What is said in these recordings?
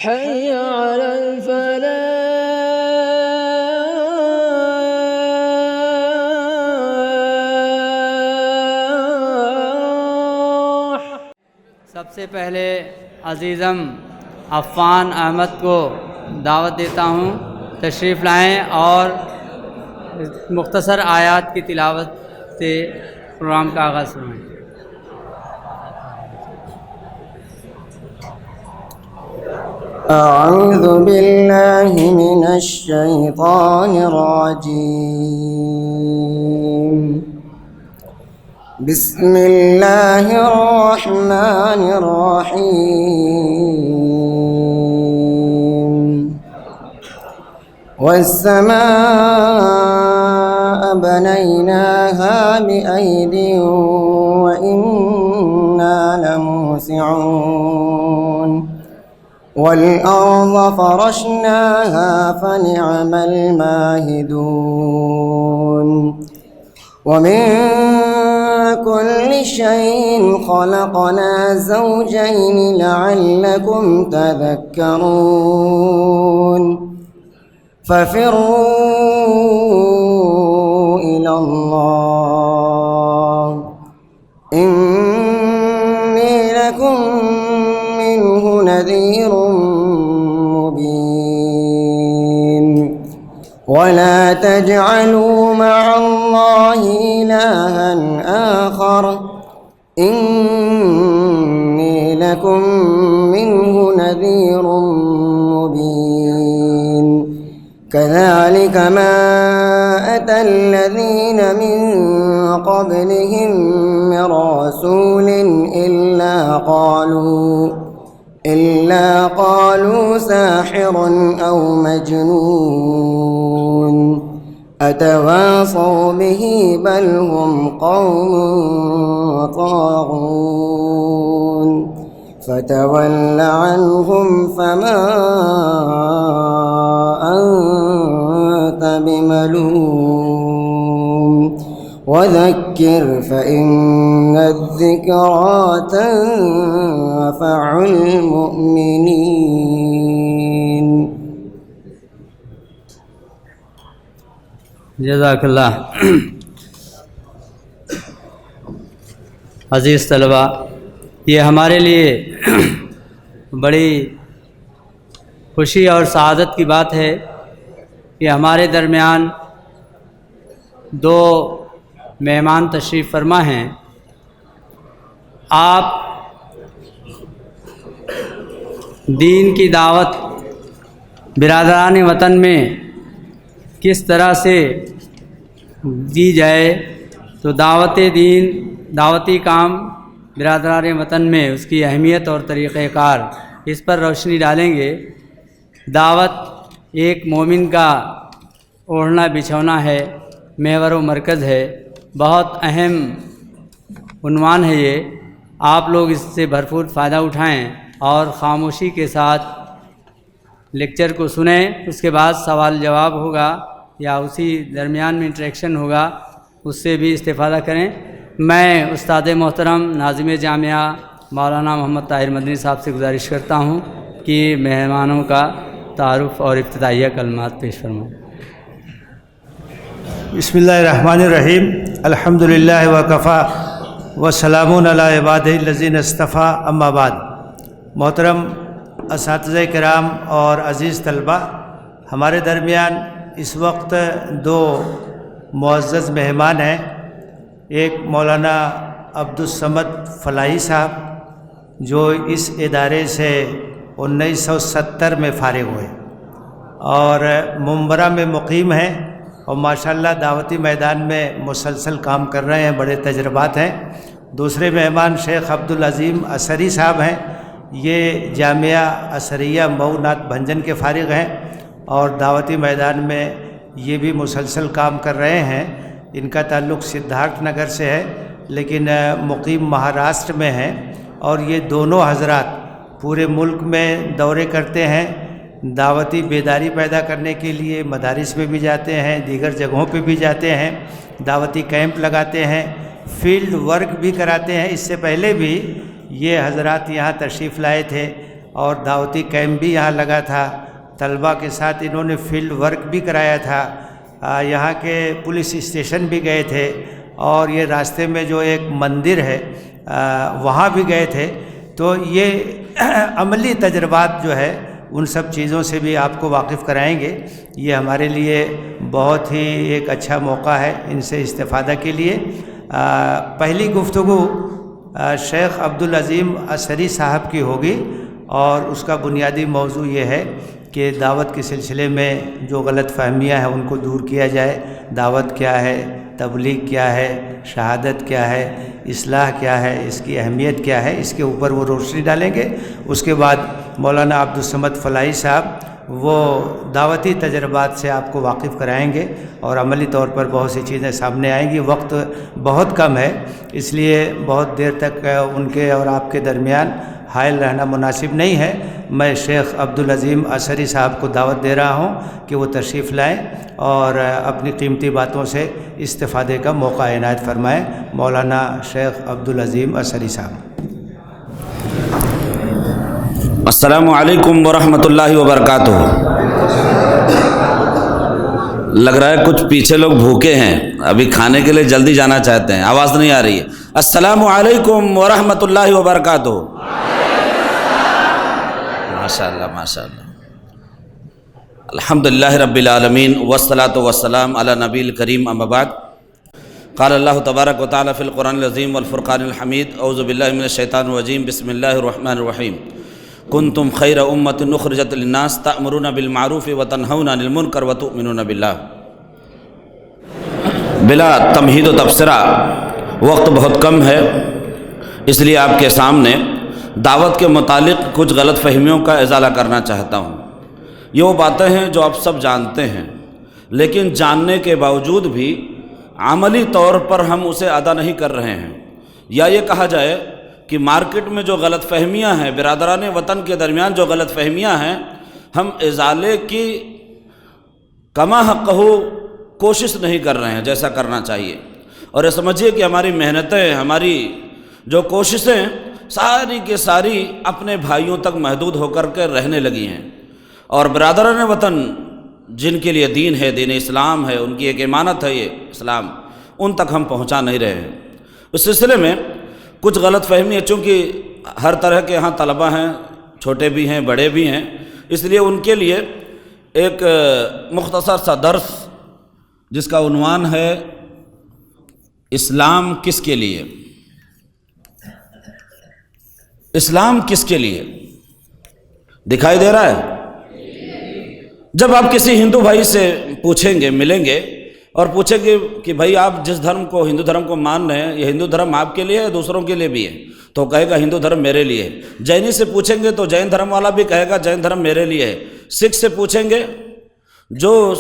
حي على الفلاح. سب سے پہلے عزیزم عفان احمد کو دعوت دیتا ہوں، تشریف لائیں اور مختصر آیات کی تلاوت سے پروگرام کا آغاز فرمائیں۔ أعوذ بالله من الشيطان الرجيم. بسم الله الرحمن الرحيم. والسماء بنيناها بأيد وإنا لموسعون. والأرض فرشناها فنعم الماهدون. ومن كل شيء خلقنا زوجين لعلكم تذكرون. ففروا إلى الله إني لكم منه نذير مبين. ولا تجعلوا مع الله إلها آخر إني لكم منه نذير مبين. كذلك ما أتى الذين من قبلهم من رسول إلا قالوا ساحر أو مجنون أتواصوا به بل هم قوم طاغون. فتول عنهم فما أنت بملوم وذكر فإن الذكرى تنفع المؤمنين. جزاک اللہ. عزیز طلبہ، یہ ہمارے لیے بڑی خوشی اور سعادت کی بات ہے کہ ہمارے درمیان دو مہمان تشریف فرما ہیں. آپ دین کی دعوت برادران وطن میں کس طرح سے دی جائے تو دعوتی کام برادران وطن میں اس کی اہمیت اور طریقہ کار اس پر روشنی ڈالیں گے. دعوت ایک مومن کا اوڑھنا بچھونا ہے، محور و مرکز ہے، بہت اہم عنوان ہے یہ. آپ لوگ اس سے بھرپور فائدہ اٹھائیں اور خاموشی کے ساتھ لیکچر کو سنیں. اس کے بعد سوال جواب ہوگا یا اسی درمیان میں انٹریکشن ہوگا، اس سے بھی استفادہ کریں. میں استاد محترم ناظم جامعہ مولانا محمد طاہر مدنی صاحب سے گزارش کرتا ہوں کہ مہمانوں کا تعارف اور افتتاحیہ کلمات پیش فرمائیں. بسم اللہ الرحمن الرحیم. الحمدللہ وکفا وسلام علی عبادہ الذین اصطفیٰ. اما بعد. محترم اساتذہ کرام اور عزیز طلبہ، ہمارے درمیان اس وقت دو معزز مہمان ہیں. ایک مولانا عبدالصمد فلاحی صاحب جو اس ادارے سے 1970 میں فارغ ہوئے اور ممبرا میں مقیم ہیں اور ماشاءاللہ دعوتی میدان میں مسلسل کام کر رہے ہیں، بڑے تجربات ہیں. دوسرے مہمان شیخ عبدالعظیم اثری صاحب ہیں. یہ جامعہ اثریہ مئو نعت بھنجن کے فارغ ہیں اور دعوتی میدان میں یہ بھی مسلسل کام کر رہے ہیں. ان کا تعلق سدھارتھ نگر سے ہے لیکن مقیم مہاراشٹر میں ہیں اور یہ دونوں حضرات پورے ملک میں دورے کرتے ہیں، دعوتی بیداری پیدا کرنے کے لیے مدارس میں بھی جاتے ہیں، دیگر جگہوں پہ بھی جاتے ہیں، دعوتی کیمپ لگاتے ہیں، فیلڈ ورک بھی کراتے ہیں. اس سے پہلے بھی یہ حضرات یہاں تشریف لائے تھے اور دعوتی کیمپ بھی یہاں لگا تھا، طلباء کے ساتھ انہوں نے فیلڈ ورک بھی کرایا تھا، یہاں کے پولیس اسٹیشن بھی گئے تھے، اور یہ راستے میں جو ایک مندر ہے وہاں بھی گئے تھے۔ تو یہ عملی تجربات جو ہے ان سب چیزوں سے بھی آپ کو واقف کرائیں گے۔ یہ ہمارے لیے بہت ہی ایک اچھا موقع ہے ان سے استفادہ کے لیے۔ پہلی گفتگو شیخ عبدالعظیم اثری صاحب کی ہوگی، اور اس کا بنیادی موضوع یہ ہے کہ دعوت کے سلسلے میں جو غلط فہمیاں ہیں ان کو دور کیا جائے۔ دعوت کیا ہے، تبلیغ کیا ہے، شہادت کیا ہے، اصلاح کیا ہے، اس کی اہمیت کیا ہے، اس کے اوپر وہ روشنی ڈالیں گے۔ اس کے بعد مولانا عبدالصمد فلاحی صاحب وہ دعوتی تجربات سے آپ کو واقف کرائیں گے، اور عملی طور پر بہت سی چیزیں سامنے آئیں گی۔ وقت بہت کم ہے، اس لیے بہت دیر تک ان کے اور آپ کے درمیان حائل رہنا مناسب نہیں ہے۔ میں شیخ عبدالعظیم اثری صاحب کو دعوت دے رہا ہوں کہ وہ تشریف لائیں اور اپنی قیمتی باتوں سے استفادے کا موقع عنایت فرمائیں۔ مولانا شیخ عبدالعظیم اثری صاحب۔ السلام علیکم ورحمۃ اللہ وبرکاتہ۔ لگ رہا ہے کچھ پیچھے لوگ بھوکے ہیں، ابھی کھانے کے لیے جلدی جانا چاہتے ہیں، آواز نہیں آ رہی ہے۔ السلام علیکم ورحمۃ اللہ وبرکاتہ۔ ماشاء اللہ ماشاء اللہ۔ الحمدللہ رب العالمین والصلاة والسلام علی نبی الکریم، اما بعد۔ قال اللہ تبارک و تعالی فی القرآن العظیم والفرقان الحمید، اعوذ باللہ من الشیطان الرجیم، بسم اللہ الرحمن الرحیم۔ کنتم خیر امۃ اخرجت للناس تأمرون بالمعروف وتنہون عن المنکر وتؤمنون باللہ۔ بلا تمہید و تبصرہ، وقت بہت کم ہے، اس لیے آپ کے سامنے دعوت کے متعلق کچھ غلط فہمیوں کا ازالہ کرنا چاہتا ہوں۔ یہ وہ باتیں ہیں جو آپ سب جانتے ہیں، لیکن جاننے کے باوجود بھی عملی طور پر ہم اسے ادا نہیں کر رہے ہیں، یا یہ کہا جائے کہ مارکیٹ میں جو غلط فہمیاں ہیں، برادران وطن کے درمیان جو غلط فہمیاں ہیں، ہم ازالے کی کما حق کوشش نہیں کر رہے ہیں جیسا کرنا چاہیے۔ اور یہ سمجھیے کہ ہماری محنتیں، ہماری جو کوششیں ساری کی ساری اپنے بھائیوں تک محدود ہو کر کے رہنے لگی ہیں، اور برادران وطن جن کے لیے دین ہے، دین اسلام ہے، ان کی ایک امانت ہے یہ اسلام، ان تک ہم پہنچا نہیں رہے ہیں۔ اس سلسلے میں کچھ غلط فہمی ہے، چونکہ ہر طرح کے یہاں طلبہ ہیں، چھوٹے بھی ہیں بڑے بھی ہیں، اس لیے ان کے لیے ایک مختصر سا درس جس کا عنوان ہے اسلام کس کے لیے۔ اسلام کس کے لیے دکھائی دے رہا ہے؟ جب آپ کسی ہندو بھائی سے پوچھیں گے، ملیں گے اور پوچھیں گے کہ بھائی آپ جس دھرم کو، ہندو دھرم کو مان رہے ہیں، یہ ہندو دھرم آپ کے لیے ہے، دوسروں کے لیے بھی ہے؟ تو کہے گا ہندو دھرم میرے لیے ہے۔ جینی سے پوچھیں گے تو جین دھرم والا بھی کہے گا جین دھرم میرے لیے ہے۔ سکھ سے پوچھیں گے جو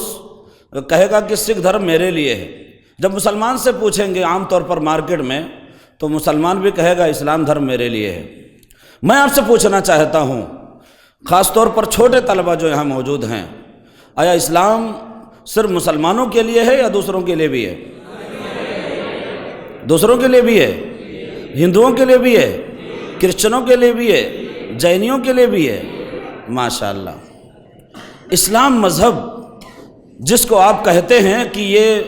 کہے گا کہ سکھ دھرم میرے لیے ہے۔ جب مسلمان سے پوچھیں گے عام طور پر مارکیٹ میں، تو مسلمان بھی کہے گا اسلام دھرم میرے لیے ہے۔ میں آپ سے پوچھنا چاہتا ہوں، خاص طور پر چھوٹے طلبہ جو یہاں موجود ہیں، آیا اسلام صرف مسلمانوں کے لیے ہے یا دوسروں کے لیے بھی ہے؟ دوسروں کے لیے بھی ہے، ہندوؤں کے لیے بھی ہے، کرسچنوں کے لیے بھی ہے، جینیوں کے لیے بھی ہے۔ ماشاءاللہ، اسلام مذہب جس کو آپ کہتے ہیں کہ یہ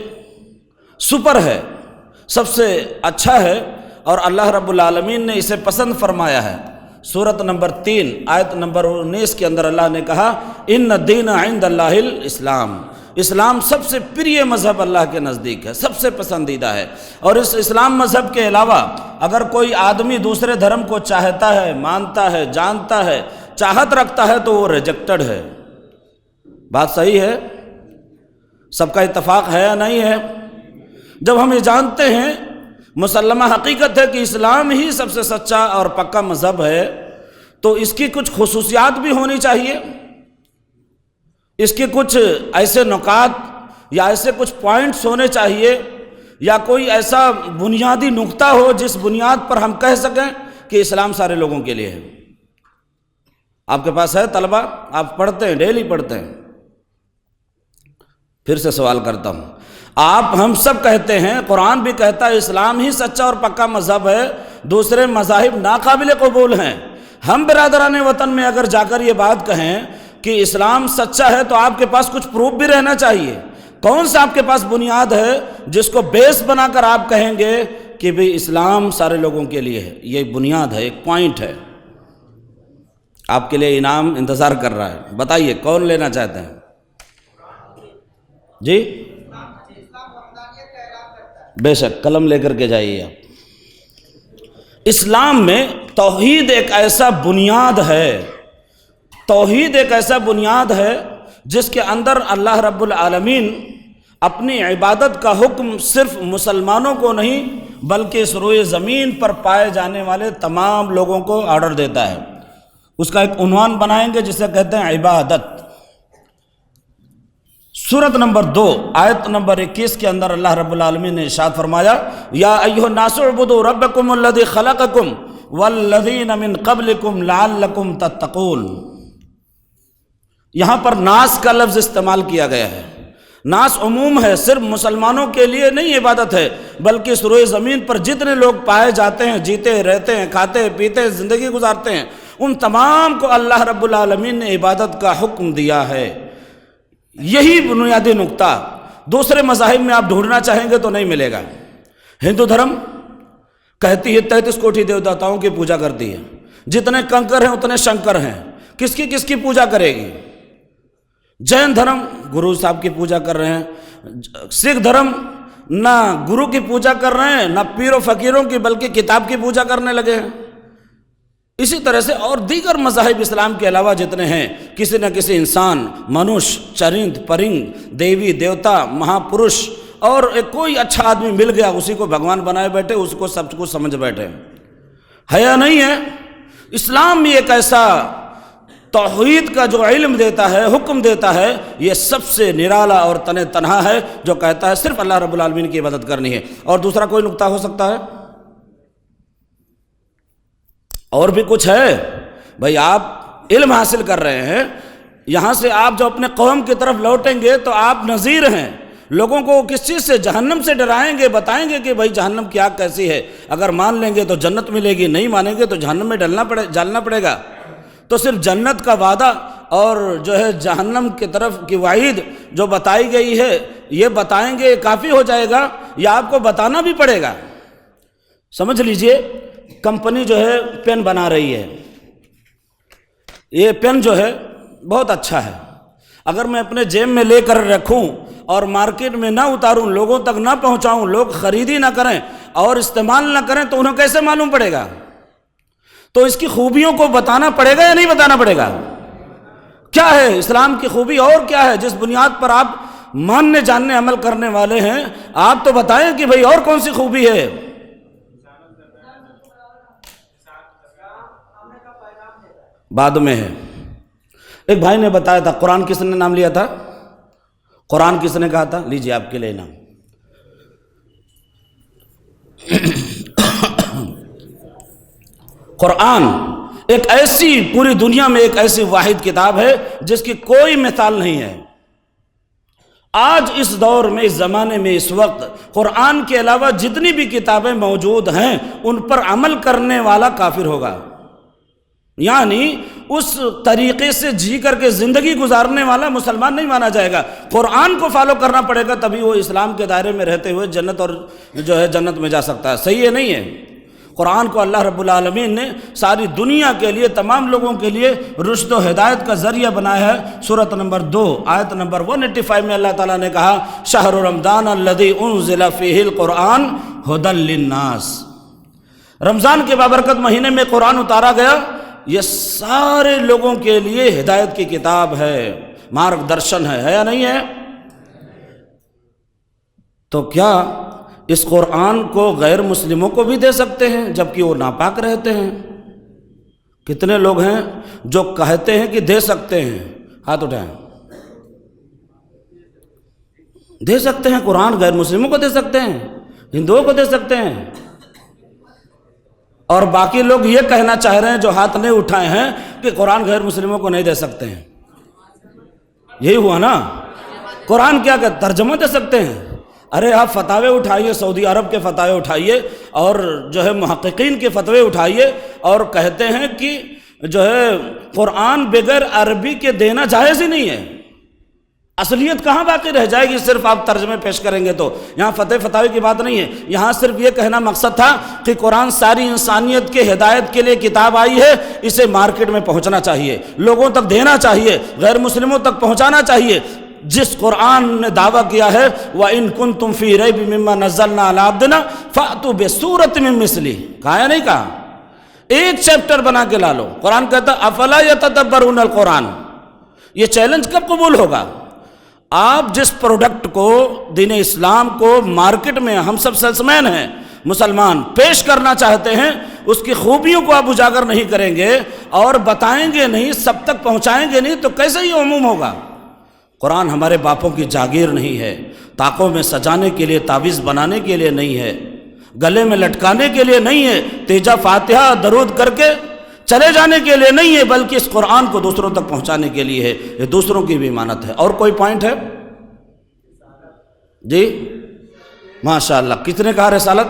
سپر ہے، سب سے اچھا ہے، اور اللہ رب العالمین نے اسے پسند فرمایا ہے۔ سورۃ نمبر 3 آیت نمبر 19 کے اندر اللہ نے کہا ان الدین عند اللہ الاسلام، اسلام سب سے پریہ مذہب اللہ کے نزدیک ہے، سب سے پسندیدہ ہے۔ اور اس اسلام مذہب کے علاوہ اگر کوئی آدمی دوسرے دھرم کو چاہتا ہے، مانتا ہے، جانتا ہے، چاہت رکھتا ہے، تو وہ ریجیکٹڈ ہے۔ بات صحیح ہے؟ سب کا اتفاق ہے یا نہیں ہے؟ جب ہم یہ جانتے ہیں، مسلمہ حقیقت ہے کہ اسلام ہی سب سے سچا اور پکا مذہب ہے، تو اس کی کچھ خصوصیات بھی ہونی چاہیے، اس کے کچھ ایسے نکات یا ایسے کچھ پوائنٹس ہونے چاہیے، یا کوئی ایسا بنیادی نقطہ ہو جس بنیاد پر ہم کہہ سکیں کہ اسلام سارے لوگوں کے لیے ہے۔ آپ کے پاس ہے طلبہ؟ آپ پڑھتے ہیں، ڈیلی پڑھتے ہیں؟ پھر سے سوال کرتا ہوں، آپ ہم سب کہتے ہیں، قرآن بھی کہتا ہے اسلام ہی سچا اور پکا مذہب ہے، دوسرے مذاہب ناقابل قبول ہیں، ہم برادران وطن میں اگر جا کر یہ بات کہیں کہ اسلام سچا ہے تو آپ کے پاس کچھ پروف بھی رہنا چاہیے. کون سا آپ کے پاس بنیاد ہے جس کو بیس بنا کر آپ کہیں گے کہ بھئی اسلام سارے لوگوں کے لیے ہے؟ یہ بنیاد ہے، ایک پوائنٹ ہے. آپ کے لیے انعام انتظار کر رہا ہے. بتائیے کون لینا چاہتے ہیں؟ جی بے شک قلم لے کر کے جائیے آپ. اسلام میں توحید ایک ایسا بنیاد ہے، توحید ایک ایسا بنیاد ہے جس کے اندر اللہ رب العالمین اپنی عبادت کا حکم صرف مسلمانوں کو نہیں بلکہ اس روئے زمین پر پائے جانے والے تمام لوگوں کو آرڈر دیتا ہے. اس کا ایک عنوان بنائیں گے جسے کہتے ہیں عبادت. سورت نمبر 2 آیت نمبر 21 کے اندر اللہ رب العالمین نے ارشاد فرمایا یا ایھا الناس اعبدوا ربکم الذی خلقکم والذین من قبلکم لعلکم تتقون. یہاں پر ناس کا لفظ استعمال کیا گیا ہے. ناس عموم ہے، صرف مسلمانوں کے لیے نہیں عبادت ہے بلکہ اس روئے زمین پر جتنے لوگ پائے جاتے ہیں، جیتے رہتے ہیں، کھاتے پیتے زندگی گزارتے ہیں، ان تمام کو اللہ رب العالمین نے عبادت کا حکم دیا ہے. یہی بنیادی نقطہ دوسرے مذاہب میں آپ ڈھونڈنا چاہیں گے تو نہیں ملے گا. ہندو دھرم کہتی ہے 33 کوٹی دیوتاؤں کی پوجا کرتی ہے، جتنے کنکر ہیں اتنے شنکر ہیں. کس کی پوجا کرے گی؟ جین دھرم گرو صاحب کی پوجا کر رہے ہیں. سکھ دھرم نہ گرو کی پوجا کر رہے ہیں نہ پیر و فقیروں کی بلکہ کتاب کی پوجا کرنے لگے ہیں. اسی طرح سے اور دیگر مذاہب اسلام کے علاوہ جتنے ہیں، کسی نہ کسی انسان، منوش، چرند، پرند، دیوی دیوتا، مہا پرش اور ایک کوئی اچھا آدمی مل گیا اسی کو بھگوان بنائے بیٹھے، اس کو سب کچھ سمجھ بیٹھے. ہے یا نہیں ہے؟ اسلام بھی ایک ایسا توحید کا جو علم دیتا ہے، حکم دیتا ہے، یہ سب سے نرالا اور تنہا ہے جو کہتا ہے صرف اللہ رب العالمین کی عبادت کرنی ہے. اور دوسرا کوئی نقطہ ہو سکتا ہے؟ اور بھی کچھ ہے؟ بھئی آپ علم حاصل کر رہے ہیں، یہاں سے آپ جو اپنے قوم کی طرف لوٹیں گے تو آپ نذیر ہیں. لوگوں کو کس چیز سے؟ جہنم سے ڈرائیں گے، بتائیں گے کہ بھئی جہنم کی آگ کیسی ہے. اگر مان لیں گے تو جنت ملے گی، نہیں مانیں گے تو جہنم میں جلنا پڑے گا. تو صرف جنت کا وعدہ اور جو ہے جہنم کی طرف کی وعید جو بتائی گئی ہے یہ بتائیں گے کافی ہو جائے گا یا آپ کو بتانا بھی پڑے گا؟ سمجھ لیجئے کمپنی جو ہے پین بنا رہی ہے، یہ پین جو ہے بہت اچھا ہے. اگر میں اپنے جیب میں لے کر رکھوں اور مارکیٹ میں نہ اتاروں، لوگوں تک نہ پہنچاؤں، لوگ خریدی نہ کریں اور استعمال نہ کریں تو انہیں کیسے معلوم پڑے گا؟ تو اس کی خوبیوں کو بتانا پڑے گا یا نہیں بتانا پڑے گا؟ کیا ہے اسلام کی خوبی اور کیا ہے جس بنیاد پر آپ ماننے جاننے عمل کرنے والے ہیں؟ آپ تو بتائیں کہ بھئی اور کون سی خوبی ہے؟ بعد میں ہے. ایک بھائی نے بتایا تھا قرآن کس نے نام لیا تھا؟ قرآن کس نے کہا تھا؟ لیجئے آپ کے لیے نام. قرآن ایک ایسی پوری دنیا میں ایک ایسی واحد کتاب ہے جس کی کوئی مثال نہیں ہے. آج اس دور میں، اس زمانے میں، اس وقت قرآن کے علاوہ جتنی بھی کتابیں موجود ہیں ان پر عمل کرنے والا کافر ہوگا. یعنی اس طریقے سے جی کر کے زندگی گزارنے والا مسلمان نہیں مانا جائے گا. قرآن کو فالو کرنا پڑے گا تبھی وہ اسلام کے دائرے میں رہتے ہوئے جنت اور جو ہے جنت میں جا سکتا ہے. صحیح ہے نہیں ہے؟ قرآن کو اللہ رب العالمین نے ساری دنیا کے لیے، تمام لوگوں کے لیے رشد و ہدایت کا ذریعہ بنایا ہے. سورۃ نمبر 2 آیت نمبر 185 میں اللہ تعالیٰ نے کہا شہر رمضان الذی انزل فیہ القرآن ھدی للناس. رمضان کے بابرکت مہینے میں قرآن اتارا گیا، یہ سارے لوگوں کے لیے ہدایت کی کتاب ہے، مارگ درشن ہے یا نہیں ہے؟ تو کیا اس قرآن کو غیر مسلموں کو بھی دے سکتے ہیں جبکہ وہ ناپاک رہتے ہیں؟ کتنے لوگ ہیں جو کہتے ہیں کہ دے سکتے ہیں؟ ہاتھ اٹھائیں. دے سکتے ہیں قرآن، غیر مسلموں کو دے سکتے ہیں، ہندوؤں کو دے سکتے ہیں، اور باقی لوگ یہ کہنا چاہ رہے ہیں جو ہاتھ نہیں اٹھائے ہیں کہ قرآن غیر مسلموں کو نہیں دے سکتے ہیں. یہی ہوا نا؟ قرآن کیا کہ ترجمہ دے سکتے ہیں؟ ارے آپ فتاوے اٹھائیے، سعودی عرب کے فتاوے اٹھائیے اور جو ہے محققین کے فتوے اٹھائیے اور کہتے ہیں کہ جو ہے قرآن بغیر عربی کے دینا جائز ہی نہیں ہے۔ اصلیت کہاں باقی رہ جائے گی صرف آپ ترجمے پیش کریں گے تو؟ یہاں فتح فتاوی کی بات نہیں ہے، یہاں صرف یہ کہنا مقصد تھا کہ قرآن ساری انسانیت کے ہدایت کے لیے کتاب آئی ہے، اسے مارکیٹ میں پہنچنا چاہیے، لوگوں تک دینا چاہیے، غیر مسلموں تک پہنچانا چاہیے۔ جس قرآن نے دعویٰ کیا ہے وَإِن كُنتُمْ فِي رَيْبٍ مِّمَّا نَزَّلْنَا عَلَىٰ عَبْدِنَا فَأْتُوا بِسُورَةٍ مِّن مِّثْلِهِ، کہا یا نہیں کہا؟ ایک چیپٹر بنا کے لا لو۔ قرآن کہتا ہے افلا یتدبرون القرآن، یہ چیلنج کب قبول ہوگا؟ آپ جس پروڈکٹ کو، دین اسلام کو مارکیٹ میں ہم سب سیلسمین ہیں مسلمان، پیش کرنا چاہتے ہیں، اس کی خوبیوں کو آپ اجاگر نہیں کریں گے اور بتائیں گے نہیں، سب تک پہنچائیں گے نہیں، تو کیسے یہ عموم ہوگا؟ قرآن ہمارے باپوں کی جاگیر نہیں ہے، طاقوں میں سجانے کے لیے، تعویذ بنانے کے لیے نہیں ہے، گلے میں لٹکانے کے لیے نہیں ہے، تیجا فاتحہ درود کر کے چلے جانے کے لیے نہیں ہے، بلکہ اس قرآن کو دوسروں تک پہنچانے کے لیے ہے۔ یہ دوسروں کی بھی امانت ہے۔ اور کوئی پوائنٹ ہے؟ جی ماشاءاللہ، کتنے کہا رسالت؟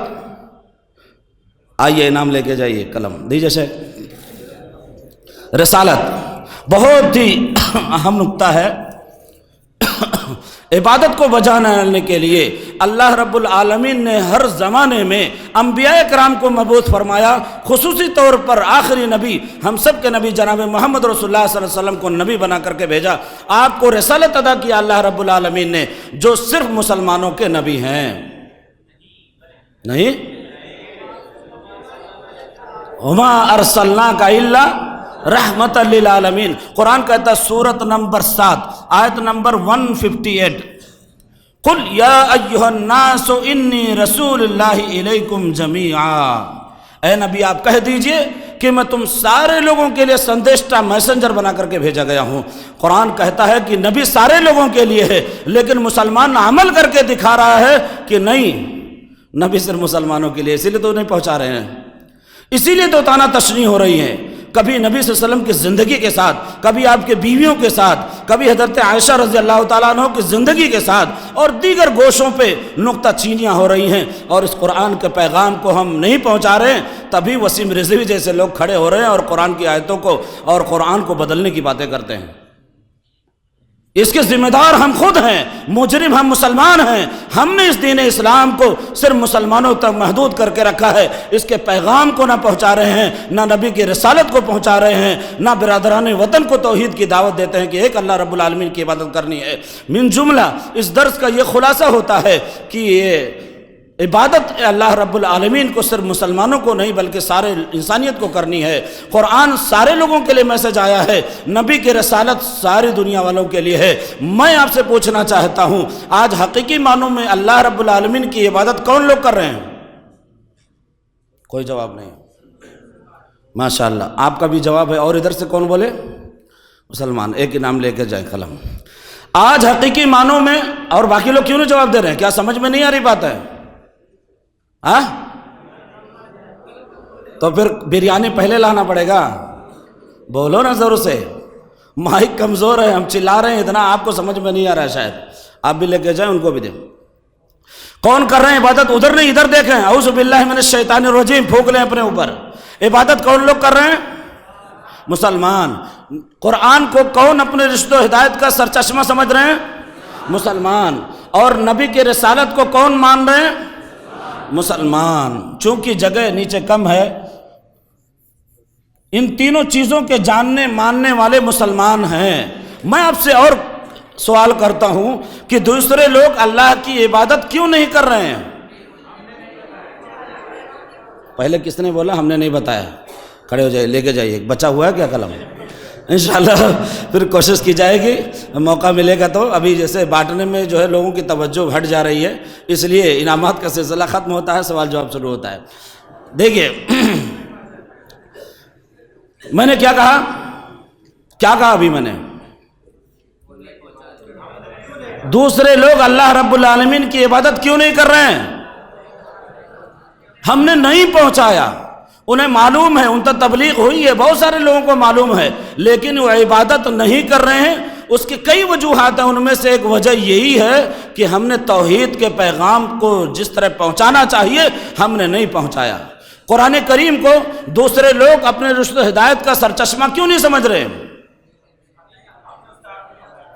آئیے انعام لے کے جائیے، قلم دیجیے شیخ۔ رسالت بہت ہی اہم نکتہ ہے۔ عبادت کو بجانے کے لیے اللہ رب العالمین نے ہر زمانے میں انبیاء کرام کو مبعوث فرمایا، خصوصی طور پر آخری نبی، ہم سب کے نبی جناب محمد رسول اللہ صلی اللہ علیہ وسلم کو نبی بنا کر کے بھیجا۔ آپ کو رسالت ادا کیا اللہ رب العالمین نے، جو صرف مسلمانوں کے نبی ہیں۔ نہیں وما ارسلناک الا رحمت للعالمین، قرآن کہتا ہے سورت نمبر 7 آیت نمبر 158، قل یا ایھا الناس انی رسول اللہ الیکم جمیعا، اے نبی آپ کہہ دیجئے کہ میں تم سارے لوگوں کے لیے سندیشٹا میسنجر بنا کر کے بھیجا گیا ہوں۔ قرآن کہتا ہے کہ نبی سارے لوگوں کے لیے ہے، لیکن مسلمان عمل کر کے دکھا رہا ہے کہ نہیں، نبی صرف مسلمانوں کے لیے، اسی لیے تو نہیں پہنچا رہے ہیں، اسی لیے تو تانا تشنیع ہو رہی ہے۔ کبھی نبی صلی اللہ علیہ وسلم کی زندگی کے ساتھ، کبھی آپ کے بیویوں کے ساتھ، کبھی حضرت عائشہ رضی اللہ تعالیٰ عنہ کی زندگی کے ساتھ، اور دیگر گوشوں پہ نکتہ چینیاں ہو رہی ہیں، اور اس قرآن کے پیغام کو ہم نہیں پہنچا رہے ہیں، تبھی وسیم رضوی جیسے لوگ کھڑے ہو رہے ہیں اور قرآن کی آیتوں کو اور قرآن کو بدلنے کی باتیں کرتے ہیں۔ اس کے ذمہ دار ہم خود ہیں، مجرم ہم مسلمان ہیں۔ ہم نے اس دین اسلام کو صرف مسلمانوں تک محدود کر کے رکھا ہے، اس کے پیغام کو نہ پہنچا رہے ہیں، نہ نبی کی رسالت کو پہنچا رہے ہیں، نہ برادران وطن کو توحید کی دعوت دیتے ہیں کہ ایک اللہ رب العالمین کی عبادت کرنی ہے۔ من جملہ اس درس کا یہ خلاصہ ہوتا ہے کہ یہ عبادت اللہ رب العالمین کو صرف مسلمانوں کو نہیں بلکہ سارے انسانیت کو کرنی ہے۔ قرآن سارے لوگوں کے لیے میسج آیا ہے، نبی کی رسالت ساری دنیا والوں کے لیے ہے۔ میں آپ سے پوچھنا چاہتا ہوں، آج حقیقی معنوں میں اللہ رب العالمین کی عبادت کون لوگ کر رہے ہیں؟ کوئی جواب نہیں۔ ماشاءاللہ آپ کا بھی جواب ہے، اور ادھر سے کون بولے؟ مسلمان۔ ایک انعام لے کے جائیں، قلم۔ آج حقیقی معنوں میں، اور باقی لوگ کیوں نہیں جواب دے رہے ہیں؟ کیا سمجھ میں نہیں آ رہی بات ہے؟ تو پھر بریانی پہلے لانا پڑے گا، بولو نا زور سے، مائک کمزور ہے، ہم چلا رہے ہیں اتنا، آپ کو سمجھ میں نہیں آ رہا ہے، شاید آپ بھی لے کے جائیں، ان کو بھی دیں۔ کون کر رہے ہیں عبادت؟ ادھر نہیں ادھر دیکھیں، اعوذ باللہ من الشیطان الرجیم پھونک لیں اپنے اوپر۔ عبادت کون لوگ کر رہے ہیں؟ مسلمان۔ قرآن کو کون اپنے رشد و ہدایت کا سرچشمہ سمجھ رہے ہیں؟ مسلمان۔ اور نبی کی رسالت کو کون مان رہے ہیں؟ مسلمان۔ چونکہ جگہ نیچے کم ہے، ان تینوں چیزوں کے جاننے ماننے والے مسلمان ہیں۔ میں آپ سے اور سوال کرتا ہوں کہ دوسرے لوگ اللہ کی عبادت کیوں نہیں کر رہے ہیں؟ پہلے کس نے بولا؟ ہم نے نہیں بتایا۔ کھڑے ہو جائے، لے کے جائیے۔ بچا ہوا ہے کیا قلم؟ انشاءاللہ پھر کوشش کی جائے گی، موقع ملے گا تو۔ ابھی جیسے بانٹنے میں جو ہے لوگوں کی توجہ ہٹ جا رہی ہے، اس لیے انعامات کا سلسلہ ختم ہوتا ہے، سوال جواب شروع ہوتا ہے۔ دیکھیے میں نے کیا کہا ابھی میں نے؟ دوسرے لوگ اللہ رب العالمین کی عبادت کیوں نہیں کر رہے ہیں؟ ہم نے نہیں پہنچایا، انہیں معلوم ہے، ان تک تبلیغ ہوئی ہے، بہت سارے لوگوں کو معلوم ہے، لیکن وہ عبادت نہیں کر رہے ہیں۔ اس کی کئی وجوہات ہیں، ان میں سے ایک وجہ یہی ہے کہ ہم نے توحید کے پیغام کو جس طرح پہنچانا چاہیے ہم نے نہیں پہنچایا۔ قرآن کریم کو دوسرے لوگ اپنے رشد و ہدایت کا سرچشمہ کیوں نہیں سمجھ رہے؟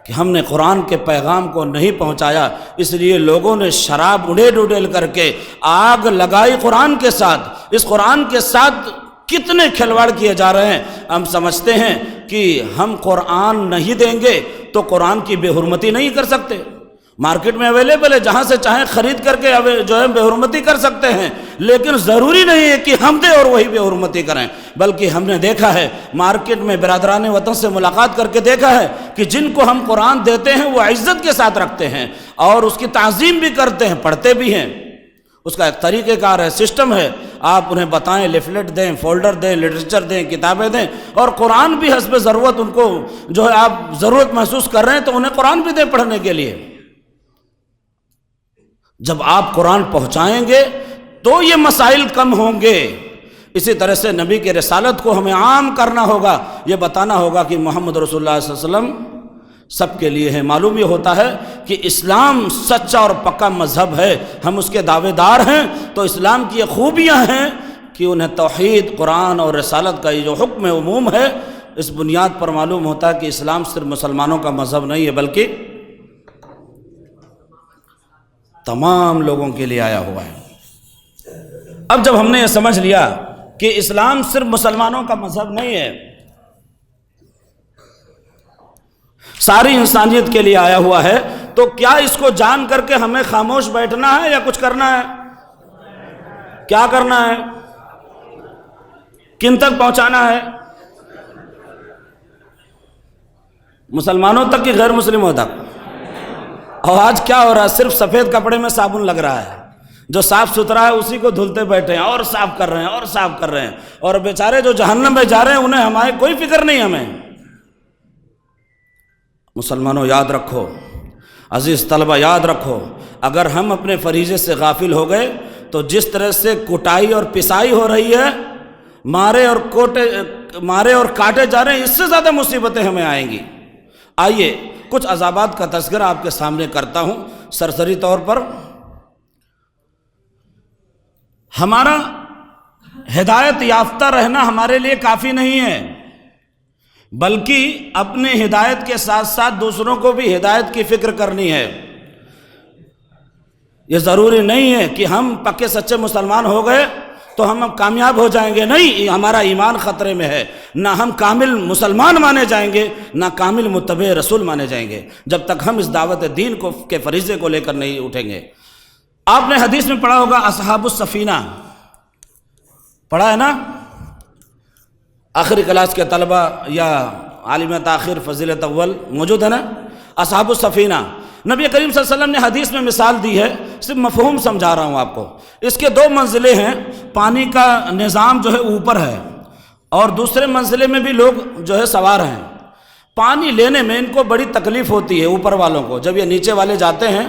کہ ہم نے قرآن کے پیغام کو نہیں پہنچایا، اس لیے لوگوں نے شراب اڑیل اڑیل کر کے آگ لگائی قرآن کے ساتھ۔ اس قرآن کے ساتھ کتنے کھلواڑ کیے جا رہے ہیں۔ ہم سمجھتے ہیں کہ ہم قرآن نہیں دیں گے تو قرآن کی بے حرمتی نہیں کر سکتے۔ مارکیٹ میں اویلیبل ہے، جہاں سے چاہیں خرید کر کے جو ہے بے حرمتی کر سکتے ہیں، لیکن ضروری نہیں ہے کہ ہم دیں اور وہی بے حرمتی کریں۔ بلکہ ہم نے دیکھا ہے مارکیٹ میں برادران وطن سے ملاقات کر کے دیکھا ہے کہ جن کو ہم قرآن دیتے ہیں وہ عزت کے ساتھ رکھتے ہیں اور اس کی تعظیم بھی کرتے ہیں، پڑھتے بھی ہیں۔ اس کا ایک طریقہ کار ہے، سسٹم ہے، آپ انہیں بتائیں، لیفلیٹ دیں، فولڈر دیں، لٹریچر دیں، کتابیں دیں، اور قرآن بھی حسب ضرورت ان کو جو ہے آپ ضرورت محسوس کر رہے ہیں تو انہیں قرآن بھی دیں پڑھنے کے لیے۔ جب آپ قرآن پہنچائیں گے تو یہ مسائل کم ہوں گے۔ اسی طرح سے نبی کی رسالت کو ہمیں عام کرنا ہوگا، یہ بتانا ہوگا کہ محمد رسول اللہ صلی اللہ علیہ وسلم سب کے لیے ہے۔ معلوم یہ ہوتا ہے کہ اسلام سچا اور پکا مذہب ہے، ہم اس کے دعوے دار ہیں، تو اسلام کی یہ خوبیاں ہیں کہ انہیں توحید، قرآن اور رسالت کا یہ جو حکم عموم ہے، اس بنیاد پر معلوم ہوتا ہے کہ اسلام صرف مسلمانوں کا مذہب نہیں ہے بلکہ تمام لوگوں کے لیے آیا ہوا ہے۔ اب جب ہم نے یہ سمجھ لیا کہ اسلام صرف مسلمانوں کا مذہب نہیں ہے، ساری انسانیت کے لیے آیا ہوا ہے، تو کیا اس کو جان کر کے ہمیں خاموش بیٹھنا ہے یا کچھ کرنا ہے؟ کیا کرنا ہے؟ کن تک پہنچانا ہے؟ مسلمانوں تک کہ غیر مسلموں تک؟ اور آج کیا ہو رہا ہے؟ صرف سفید کپڑے میں صابن لگ رہا ہے، جو صاف ستھرا ہے اسی کو دھلتے بیٹھے ہیں اور صاف کر رہے ہیں اور صاف کر رہے ہیں، اور بیچارے جو جہنم میں جا رہے ہیں انہیں ہماری کوئی فکر نہیں۔ ہمیں مسلمانوں یاد رکھو، عزیز طلبہ یاد رکھو، اگر ہم اپنے فریضے سے غافل ہو گئے تو جس طرح سے کٹائی اور پسائی ہو رہی ہے، مارے اور کاٹے جا رہے ہیں، اس سے زیادہ مصیبتیں ہمیں آئیں گی۔ آئیے کچھ عذابات کا تذکرہ آپ کے سامنے کرتا ہوں سرسری طور پر۔ ہمارا ہدایت یافتہ رہنا ہمارے لیے کافی نہیں ہے، بلکہ اپنے ہدایت کے ساتھ ساتھ دوسروں کو بھی ہدایت کی فکر کرنی ہے۔ یہ ضروری نہیں ہے کہ ہم پکے سچے مسلمان ہو گئے تو ہم اب کامیاب ہو جائیں گے، نہیں، ہمارا ایمان خطرے میں ہے۔ نہ ہم کامل مسلمان مانے جائیں گے، نہ کامل متبع رسول مانے جائیں گے، جب تک ہم اس دعوت دین کے فریضے کو لے کر نہیں اٹھیں گے۔ آپ نے حدیث میں پڑھا ہوگا اصحاب السفینہ، پڑھا ہے نا؟ آخری کلاس کے طلبہ یا عالم تاخیر فضیلت اول موجود ہے نا؟ اصحاب السفینہ، نبی کریم صلی اللہ علیہ وسلم نے حدیث میں مثال دی ہے، صرف مفہوم سمجھا رہا ہوں آپ کو۔ اس کے دو منزلیں ہیں، پانی کا نظام جو ہے اوپر ہے اور دوسرے منزلے میں بھی لوگ جو ہے سوار ہیں۔ پانی لینے میں ان کو بڑی تکلیف ہوتی ہے اوپر والوں کو، جب یہ نیچے والے جاتے ہیں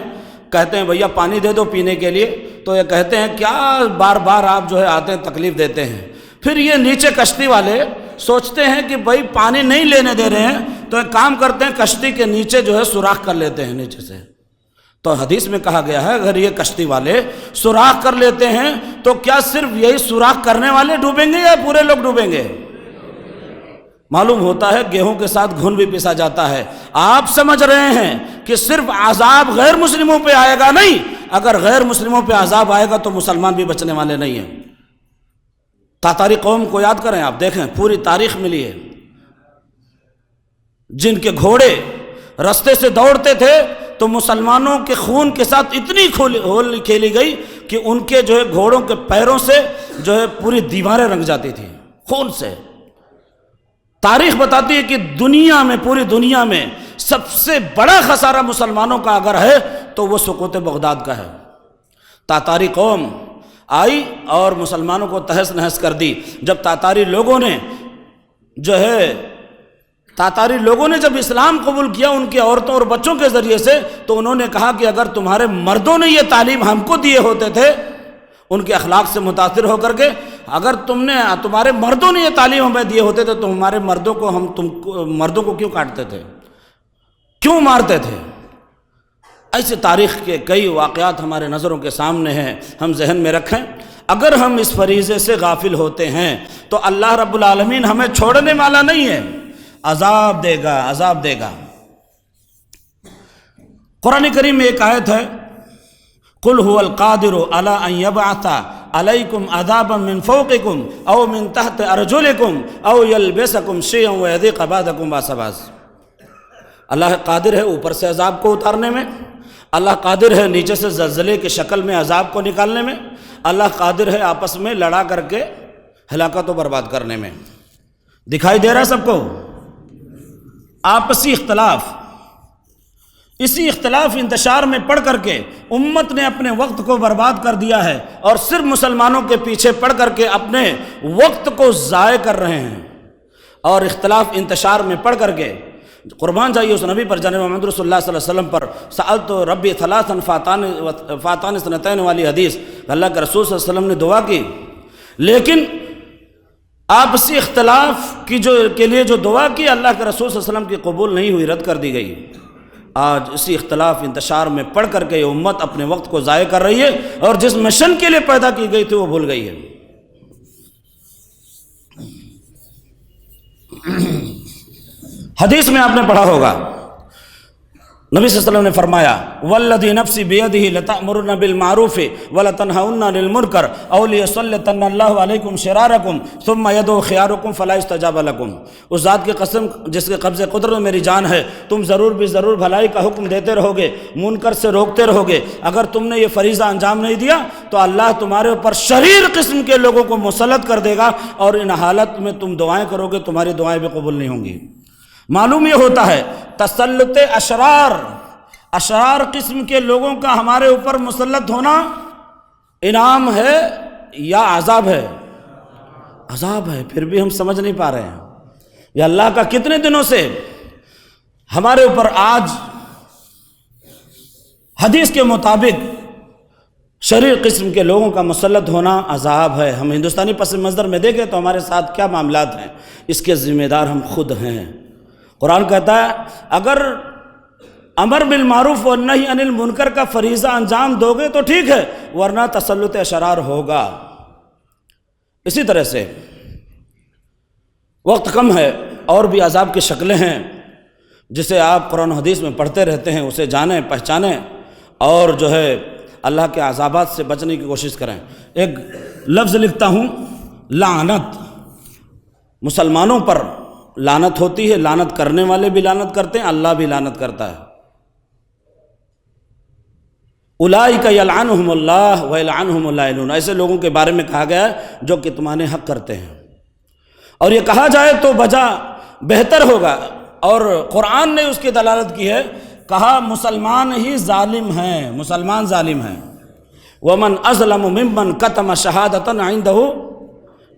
کہتے ہیں بھیا پانی دے دو پینے کے لیے، تو یہ کہتے ہیں کیا بار بار آپ جو ہے آتے ہیں تکلیف دیتے ہیں۔ پھر یہ نیچے کشتی والے سوچتے ہیں کہ بھائی پانی نہیں لینے دے رہے ہیں تو ایک کام کرتے ہیں کشتی کے نیچے جو ہے سوراخ کر لیتے ہیں نیچے سے۔ تو حدیث میں کہا گیا ہے اگر یہ کشتی والے سوراخ کر لیتے ہیں تو کیا صرف یہی سوراخ کرنے والے ڈوبیں گے یا پورے لوگ ڈوبیں گے؟ معلوم ہوتا ہے گیہوں کے ساتھ گھن بھی پیسا جاتا ہے۔ آپ سمجھ رہے ہیں کہ صرف عذاب غیر مسلموں پہ آئے گا، نہیں، اگر غیر مسلموں پہ عذاب آئے گا تو مسلمان بھی بچنے والے نہیں ہیں۔ تاتاری قوم کو یاد کریں، آپ دیکھیں پوری تاریخ ملی ہے، جن کے گھوڑے رستے سے دوڑتے تھے تو مسلمانوں کے خون کے ساتھ اتنی ہول کھیلی گئی کہ ان کے جو ہے گھوڑوں کے پیروں سے جو ہے پوری دیواریں رنگ جاتی تھی خون سے۔ تاریخ بتاتی ہے کہ دنیا میں، پوری دنیا میں سب سے بڑا خسارہ مسلمانوں کا اگر ہے تو وہ سقوط بغداد کا ہے۔ تاتاری قوم آئی اور مسلمانوں کو تہس نہس کر دی۔ جب تاتاری لوگوں نے جب اسلام قبول کیا ان کی عورتوں اور بچوں کے ذریعے سے، تو انہوں نے کہا کہ اگر تمہارے مردوں نے یہ تعلیم ہم کو دیے ہوتے تھے، ان کے اخلاق سے متاثر ہو کر کے، اگر تمہارے مردوں نے یہ تعلیم ہمیں دیے ہوتے تھے تو ہمارے مردوں کو کیوں کاٹتے تھے، کیوں مارتے تھے؟ ایسے تاریخ کے کئی واقعات ہمارے نظروں کے سامنے ہیں، ہم ذہن میں رکھیں۔ اگر ہم اس فریضے سے غافل ہوتے ہیں تو اللہ رب العالمین ہمیں چھوڑنے والا نہیں ہے، عذاب دے گا، عذاب دے گا۔ قرآن کریم میں ایک آیت ہے، قل هو القادر على ان يبعث عليكم عذابا من فوقكم او من تحت ارجلكم او يلبسكم شيئا ويذيق بعضكم بعض بعض۔ اللہ قادر ہے اوپر سے عذاب کو اتارنے میں، اللہ قادر ہے نیچے سے زلزلے کی شکل میں عذاب کو نکالنے میں، اللہ قادر ہے آپس میں لڑا کر کے ہلاکت و برباد کرنے میں۔ دکھائی دے رہا ہے سب کو آپسی اختلاف، اسی اختلاف انتشار میں پڑھ کر کے امت نے اپنے وقت کو برباد کر دیا ہے، اور صرف مسلمانوں کے پیچھے پڑھ کر کے اپنے وقت کو ضائع کر رہے ہیں، اور اختلاف انتشار میں پڑھ کر کے قربان جائیے اس نبی پر جناب محمد رسول اللہ صلی اللہ علیہ وسلم پر، سألت ربی ثلاثا فاتان اثنتین والی حدیث، اللہ کے رسول صلی اللہ علیہ وسلم نے دعا کی، لیکن آپسی اختلاف کے لیے جو دعا کی اللہ کے رسول صلی اللہ علیہ وسلم کی قبول نہیں ہوئی، رد کر دی گئی۔ آج اسی اختلاف انتشار میں پڑھ کر کے یہ امت اپنے وقت کو ضائع کر رہی ہے، اور جس مشن کے لیے پیدا کی گئی تھی وہ بھول گئی ہے۔ حدیث میں آپ نے پڑھا ہوگا نبی صلی اللہ علیہ وسلم نے فرمایا والذی نفسی بیدہ لتأمرن بالمعروف ولتنہون عن المنکر او لیسلطن اللہ علیکم شرارکم ثم یدعو خیارکم فلا یستجاب لکم۔ اس ذات کی قسم جس کے قبض قدرت میں میری جان ہے، تم ضرور بھی ضرور بھلائی کا حکم دیتے رہو گے، منکر سے روکتے رہو گے، اگر تم نے یہ فریضہ انجام نہیں دیا تو اللہ تمہارے اوپر شریر قسم کے لوگوں کو مسلط کر دے گا، اور ان حالت میں تم دعائیں کرو گے تمہاری دعائیں بھی قبول نہیں ہوں گی۔ معلوم یہ ہوتا ہے تسلط اشرار قسم کے لوگوں کا ہمارے اوپر مسلط ہونا انعام ہے یا عذاب ہے؟ عذاب ہے، پھر بھی ہم سمجھ نہیں پا رہے ہیں۔ یا اللہ کا کتنے دنوں سے ہمارے اوپر آج حدیث کے مطابق شریر قسم کے لوگوں کا مسلط ہونا عذاب ہے۔ ہم ہندوستانی پس منظر میں دیکھیں تو ہمارے ساتھ کیا معاملات ہیں، اس کے ذمہ دار ہم خود ہیں۔ قرآن کہتا ہے اگر امر بالمعروف والنہی عن المنکر کا فریضہ انجام دو گے تو ٹھیک ہے، ورنہ تسلط اشرار ہوگا۔ اسی طرح سے وقت کم ہے، اور بھی عذاب کی شکلیں ہیں جسے آپ قرآن و حدیث میں پڑھتے رہتے ہیں، اسے جانیں پہچانیں، اور جو ہے اللہ کے عذابات سے بچنے کی کوشش کریں۔ ایک لفظ لکھتا ہوں، لعنت۔ مسلمانوں پر لعنت ہوتی ہے، لعنت کرنے والے بھی لعنت کرتے ہیں، اللہ بھی لعنت کرتا ہے۔ اولئک یلعنہم اللہ ویلعنہم اللائنون، ایسے لوگوں کے بارے میں کہا گیا ہے جو کہ تمہارے حق کرتے ہیں، اور یہ کہا جائے تو بجا بہتر ہوگا، اور قرآن نے اس کی دلالت کی ہے، کہا مسلمان ہی ظالم ہیں، مسلمان ظالم ہیں۔ ومن اظلم ممن کتم شہادۃ عندہ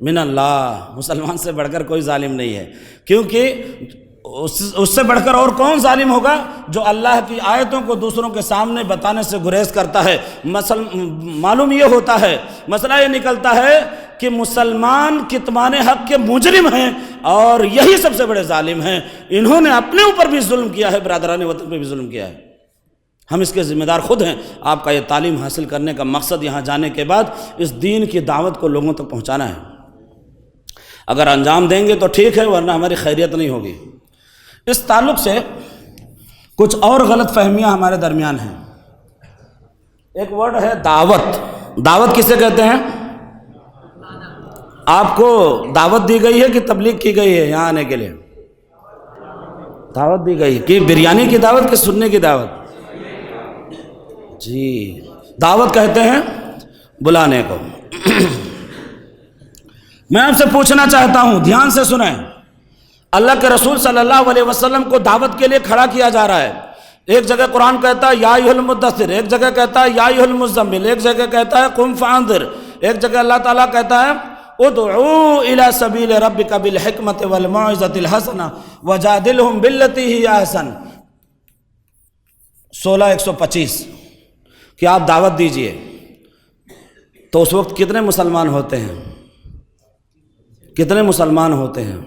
من اللہ، مسلمان سے بڑھ کر کوئی ظالم نہیں ہے، کیونکہ اس سے بڑھ کر اور کون ظالم ہوگا جو اللہ کی آیتوں کو دوسروں کے سامنے بتانے سے گریز کرتا ہے۔ معلوم یہ ہوتا ہے، مسئلہ یہ نکلتا ہے کہ مسلمان کتمان حق کے مجرم ہیں، اور یہی سب سے بڑے ظالم ہیں۔ انہوں نے اپنے اوپر بھی ظلم کیا ہے، برادران وطن پہ بھی ظلم کیا ہے، ہم اس کے ذمہ دار خود ہیں۔ آپ کا یہ تعلیم حاصل کرنے کا مقصد یہاں جانے کے بعد اس دین کی دعوت کو لوگوں تک پہنچانا ہے۔ اگر انجام دیں گے تو ٹھیک ہے، ورنہ ہماری خیریت نہیں ہوگی۔ اس تعلق سے کچھ اور غلط فہمیاں ہمارے درمیان ہیں۔ ایک ورڈ ہے دعوت۔ دعوت کسے کہتے ہیں؟ آپ کو دعوت دی گئی ہے کہ تبلیغ کی گئی ہے یہاں آنے کے لیے؟ دعوت دی گئی کہ بریانی کی دعوت کہ سننے کی دعوت؟ جی، دعوت کہتے ہیں بلانے کو۔ میں آپ سے پوچھنا چاہتا ہوں، دھیان سے سنیں، اللہ کے رسول صلی اللہ علیہ وسلم کو دعوت کے لیے کھڑا کیا جا رہا ہے۔ ایک جگہ قرآن کہتا ہے یا ایھا المدثر، ایک جگہ کہتا ہے یا ایھا المزمل، ایک جگہ کہتا ہے قم فانذر، ایک جگہ اللہ تعالیٰ کہتا ہے ادعو الی سبیل ربک بالحکمت والموعظۃ الحسنہ وجادلہم باللتی ہی احسن، 16:125 کہ آپ دعوت دیجئے۔ تو اس وقت کتنے مسلمان ہوتے ہیں؟ کتنے مسلمان ہوتے ہیں؟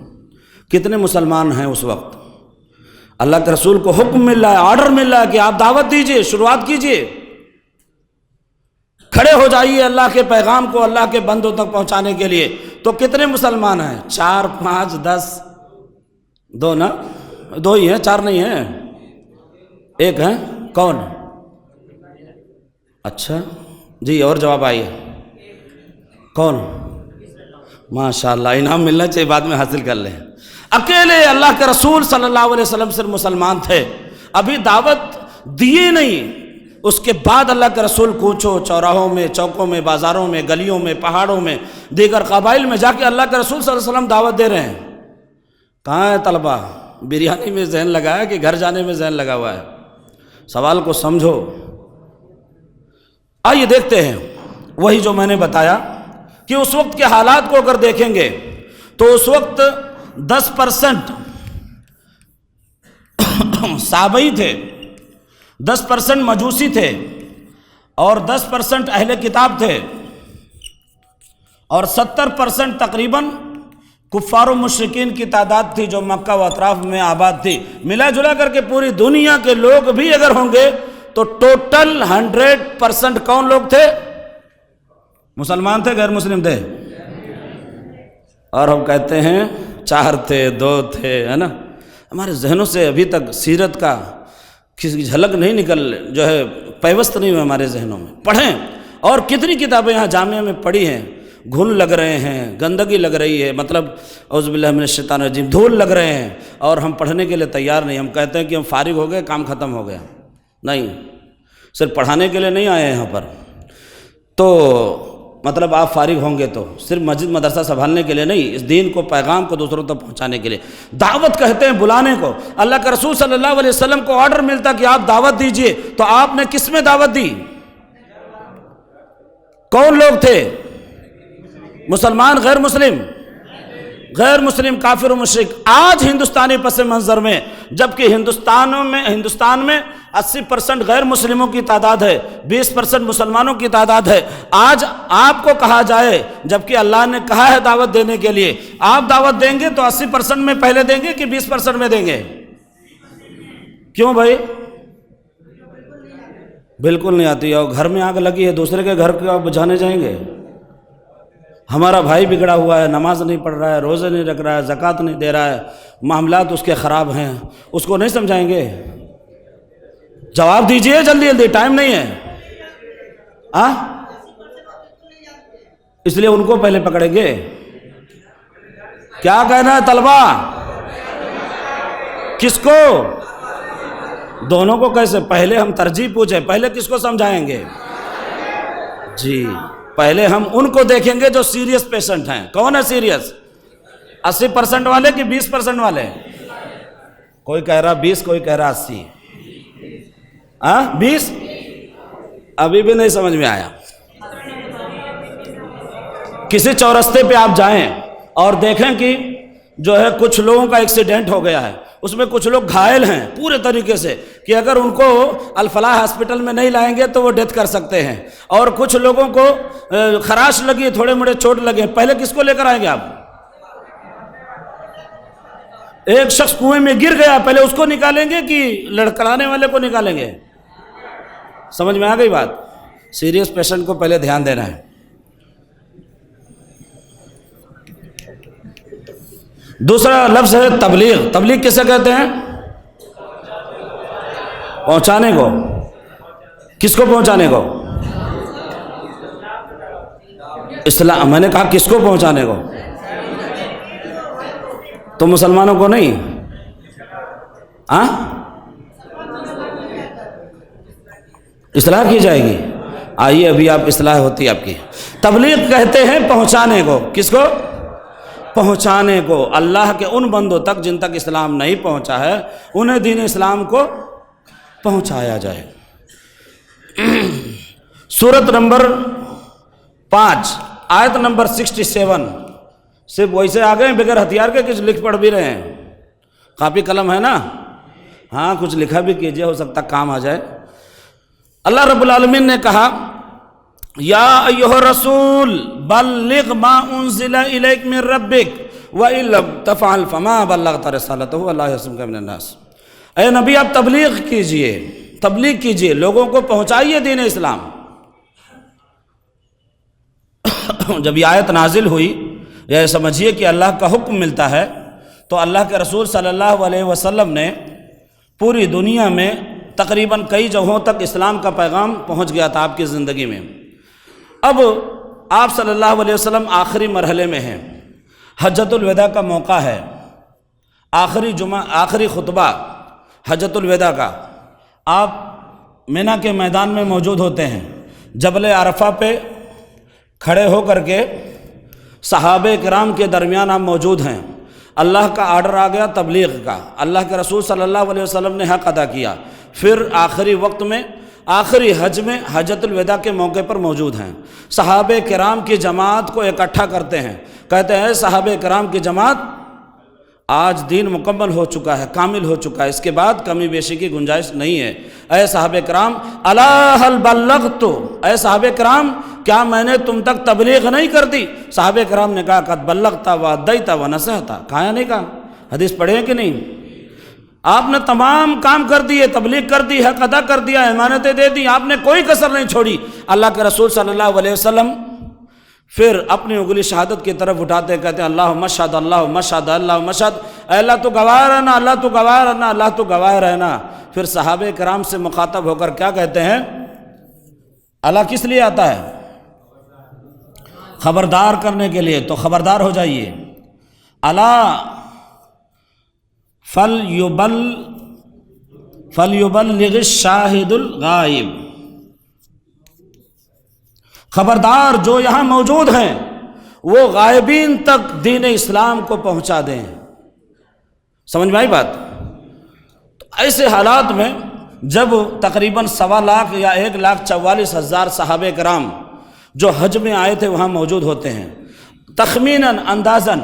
کتنے مسلمان ہیں اس وقت؟ اللہ کے رسول کو حکم مل رہا ہے، آرڈر مل رہا ہے کہ آپ دعوت دیجئے، شروعات کیجئے، کھڑے ہو جائیے اللہ کے پیغام کو اللہ کے بندوں تک پہنچانے کے لیے۔ تو کتنے مسلمان ہیں؟ 4 5 10 2 نا، 2 ہی ہیں، 4 نہیں ہیں، 1 ہیں۔ کون؟ اچھا جی، اور جواب آئیے، کون؟ ماشاءاللہ، انعام ملنا چاہیے، بعد میں حاصل کر لیں۔ اکیلے اللہ کے رسول صلی اللہ علیہ وسلم صرف مسلمان تھے، ابھی دعوت دیے نہیں، اس کے بعد اللہ کے رسول کوچوں چوراہوں میں، چوکوں میں، بازاروں میں، گلیوں میں، پہاڑوں میں، دیگر قبائل میں جا کے اللہ کے رسول صلی اللہ علیہ وسلم دعوت دے رہے ہیں۔ کہاں ہے طلبہ؟ بریانی میں ذہن لگا ہے کہ گھر جانے میں ذہن لگا ہوا ہے؟ سوال کو سمجھو۔ آئیے دیکھتے ہیں وہی جو میں نے بتایا کہ اس وقت کے حالات کو اگر دیکھیں گے تو اس وقت 10% صحابی تھے، 10% مجوسی تھے، اور 10% اہل کتاب تھے، اور 70% تقریباً کفار و مشرکین کی تعداد تھی جو مکہ و اطراف میں آباد تھی۔ ملا جلا کر کے پوری دنیا کے لوگ بھی اگر ہوں گے تو ٹوٹل 100% کون لوگ تھے؟ مسلمان تھے، غیر مسلم تھے؟ اور ہم کہتے ہیں 4 تھے، 2 تھے، ہے نا؟ ہمارے ذہنوں سے ابھی تک سیرت کا کسی جھلک نہیں نکل، جو ہے پیوست نہیں ہوئے ہمارے ذہنوں میں۔ پڑھیں، اور کتنی کتابیں یہاں جامعہ میں پڑھی ہیں، گھن لگ رہے ہیں، گندگی لگ رہی ہے، مطلب اعوذ باللہ من الشیطان الرجیم، دھول لگ رہے ہیں، اور ہم پڑھنے کے لیے تیار نہیں۔ ہم کہتے ہیں کہ ہم فارغ ہو گئے، کام ختم ہو گیا۔ نہیں، صرف پڑھانے کے لیے نہیں آئے ہیں یہاں پر، تو مطلب آپ فارغ ہوں گے تو صرف مسجد مدرسہ سنبھالنے کے لیے نہیں، اس دین کو، پیغام کو دوسروں تک پہنچانے کے لیے۔ دعوت کہتے ہیں بلانے کو۔ اللہ کے رسول صلی اللہ علیہ وسلم کو آرڈر ملتا کہ آپ دعوت دیجئے، تو آپ نے کس میں دعوت دی؟ کون لوگ تھے؟ مسلمان، غیر مسلم؟ غیر مسلم، کافر و مشرک۔ آج ہندوستانی پس منظر میں، جبکہ ہندوستان میں 80% غیر مسلموں کی تعداد ہے، 20% مسلمانوں کی تعداد ہے، آج آپ کو کہا جائے، جبکہ اللہ نے کہا ہے دعوت دینے کے لیے، آپ دعوت دیں گے تو 80% میں پہلے دیں گے کہ 20% میں دیں گے؟ کیوں بھائی؟ بالکل نہیں آتی۔ اور گھر میں آگ لگی ہے، دوسرے کے گھر کو آپ بجھانے جائیں گے؟ ہمارا بھائی بگڑا ہوا ہے، نماز نہیں پڑھ رہا ہے، روزے نہیں رکھ رہا ہے، زکوٰۃ نہیں دے رہا ہے، معاملات اس کے خراب ہیں، اس کو نہیں سمجھائیں گے؟ جواب دیجئے جلدی جلدی، ٹائم نہیں ہے۔ اس لیے ان کو پہلے پکڑیں گے۔ کیا کہنا ہے طلبہ؟ کس کو؟ دونوں کو کیسے؟ پہلے ہم ترجیح پوچھیں، پہلے کس کو سمجھائیں گے؟ جی، پہلے ہم ان کو دیکھیں گے جو سیریس پیشنٹ ہیں۔ کون ہے سیریس؟ 80% والے کہ 20% والے؟ کوئی کہہ رہا 20، کوئی کہہ رہا 80۔ 20؟ ابھی بھی نہیں سمجھ میں آیا۔ کسی چورستے پہ آپ جائیں اور دیکھیں کہ جو ہے کچھ لوگوں کا ایکسیڈنٹ ہو گیا ہے، اس میں کچھ لوگ گھائل ہیں پورے طریقے سے کہ اگر ان کو الفلاح ہاسپٹل میں نہیں لائیں گے تو وہ ڈیتھ کر سکتے ہیں، اور کچھ لوگوں کو خراش لگی، تھوڑے موڑے چوٹ لگے، پہلے کس کو لے کر آئیں گے آپ؟ ایک شخص کنویں میں گر گیا، پہلے اس کو نکالیں گے کہ لڑکڑانے والے کو نکالیں گے؟ سمجھ میں آ گئی بات؟ سیریس پیشنٹ کو پہلے دھیان دینا ہے۔ دوسرا لفظ ہے تبلیغ۔ تبلیغ کسے کہتے ہیں؟ پہنچانے کو۔ کس کو پہنچانے کو؟ اسلام۔ میں نے کہا کس کو پہنچانے کو؟ تو مسلمانوں کو نہیں؟ اصلاح کی جائے گی؟ آئیے ابھی آپ اصلاح ہوتی ہے آپ کی۔ تبلیغ کہتے ہیں پہنچانے کو۔ کس کو؟ پہنچانے کو، اللہ کے ان بندوں تک جن تک اسلام نہیں پہنچا ہے، انہیں دین اسلام کو پہنچایا جائے۔ سورت نمبر 5 آیت نمبر 67۔ صرف ویسے آ گئے بغیر ہتھیار کے، کچھ لکھ پڑھ بھی رہے ہیں؟ کاپی قلم ہے نا؟ ہاں، کچھ لکھا بھی کیجئے، ہو سکتا کام آ جائے۔ اللہ رب العالمین نے کہا یا ایھا الرسول بلغ ما انزل الیک من ربک وان لم تفعل فما بلغت رسالتہ واللہ یعصمک من الناس۔ اے نبی، آپ تبلیغ کیجئے، تبلیغ کیجئے، لوگوں کو پہنچائیے دین اسلام۔ جب یہ آیت نازل ہوئی، یہ سمجھیے کہ اللہ کا حکم ملتا ہے، تو اللہ کے رسول صلی اللہ علیہ وسلم نے پوری دنیا میں تقریباً کئی جگہوں تک اسلام کا پیغام پہنچ گیا تھا آپ کی زندگی میں۔ اب آپ صلی اللہ علیہ وسلم آخری مرحلے میں ہیں، حجۃ الوداع کا موقع ہے، آخری خطبہ حجۃ الوداع کا، آپ مینا کے میدان میں موجود ہوتے ہیں، جبل عرفہ پہ کھڑے ہو کر کے صحابہ کرام کے درمیان آپ موجود ہیں، اللہ کا آرڈر آ گیا تبلیغ کا، اللہ کے رسول صلی اللہ علیہ وسلم نے حق ادا کیا، پھر آخری وقت میں آخری حج میں حجۃ الوداع کے موقع پر موجود ہیں، صحابہ کرام کی جماعت کو اکٹھا کرتے ہیں، کہتے ہیں صحابہ کرام کی جماعت آج دین مکمل ہو چکا ہے، کامل ہو چکا ہے، اس کے بعد کمی بیشی کی گنجائش نہیں ہے۔ اے صحابہ کرام الا هل بلغت، اے صحابہ کرام کیا میں نے تم تک تبلیغ نہیں کر دی؟ صحابہ کرام نے کہا قد بلغت وادیت ونصحت، کہا یا نہیں کہا؟ حدیث پڑھے ہیں کہ نہیں؟ آپ نے تمام کام کر دیے، تبلیغ کر دی، حق ادا کر دیا، امانتیں دے دی، آپ نے کوئی کسر نہیں چھوڑی۔ اللہ کے رسول صلی اللہ علیہ وسلم پھر اپنی انگلی شہادت کی طرف اٹھاتے کہتے ہیں اللہم اشہد، اللہم اشہد، اللہم اشہد، اے اللہ تو گواہ رہنا، اللہ تو گواہ رہنا، اللہ تو گواہ رہنا۔ پھر صحابہ کرام سے مخاطب ہو کر کیا کہتے ہیں؟ اللہ کس لیے آتا ہے؟ خبردار کرنے کے لیے، تو خبردار ہو جائیے۔ الا فلیبلغ الشاہد الغائب، خبردار جو یہاں موجود ہیں وہ غائبین تک دین اسلام کو پہنچا دیں۔ سمجھ میں آئی بات؟ تو ایسے حالات میں جب تقریباً 1.25 لاکھ یا 1,44,000 صحابہ کرام جو حج میں آئے تھے وہاں موجود ہوتے ہیں، تخمیناً اندازاً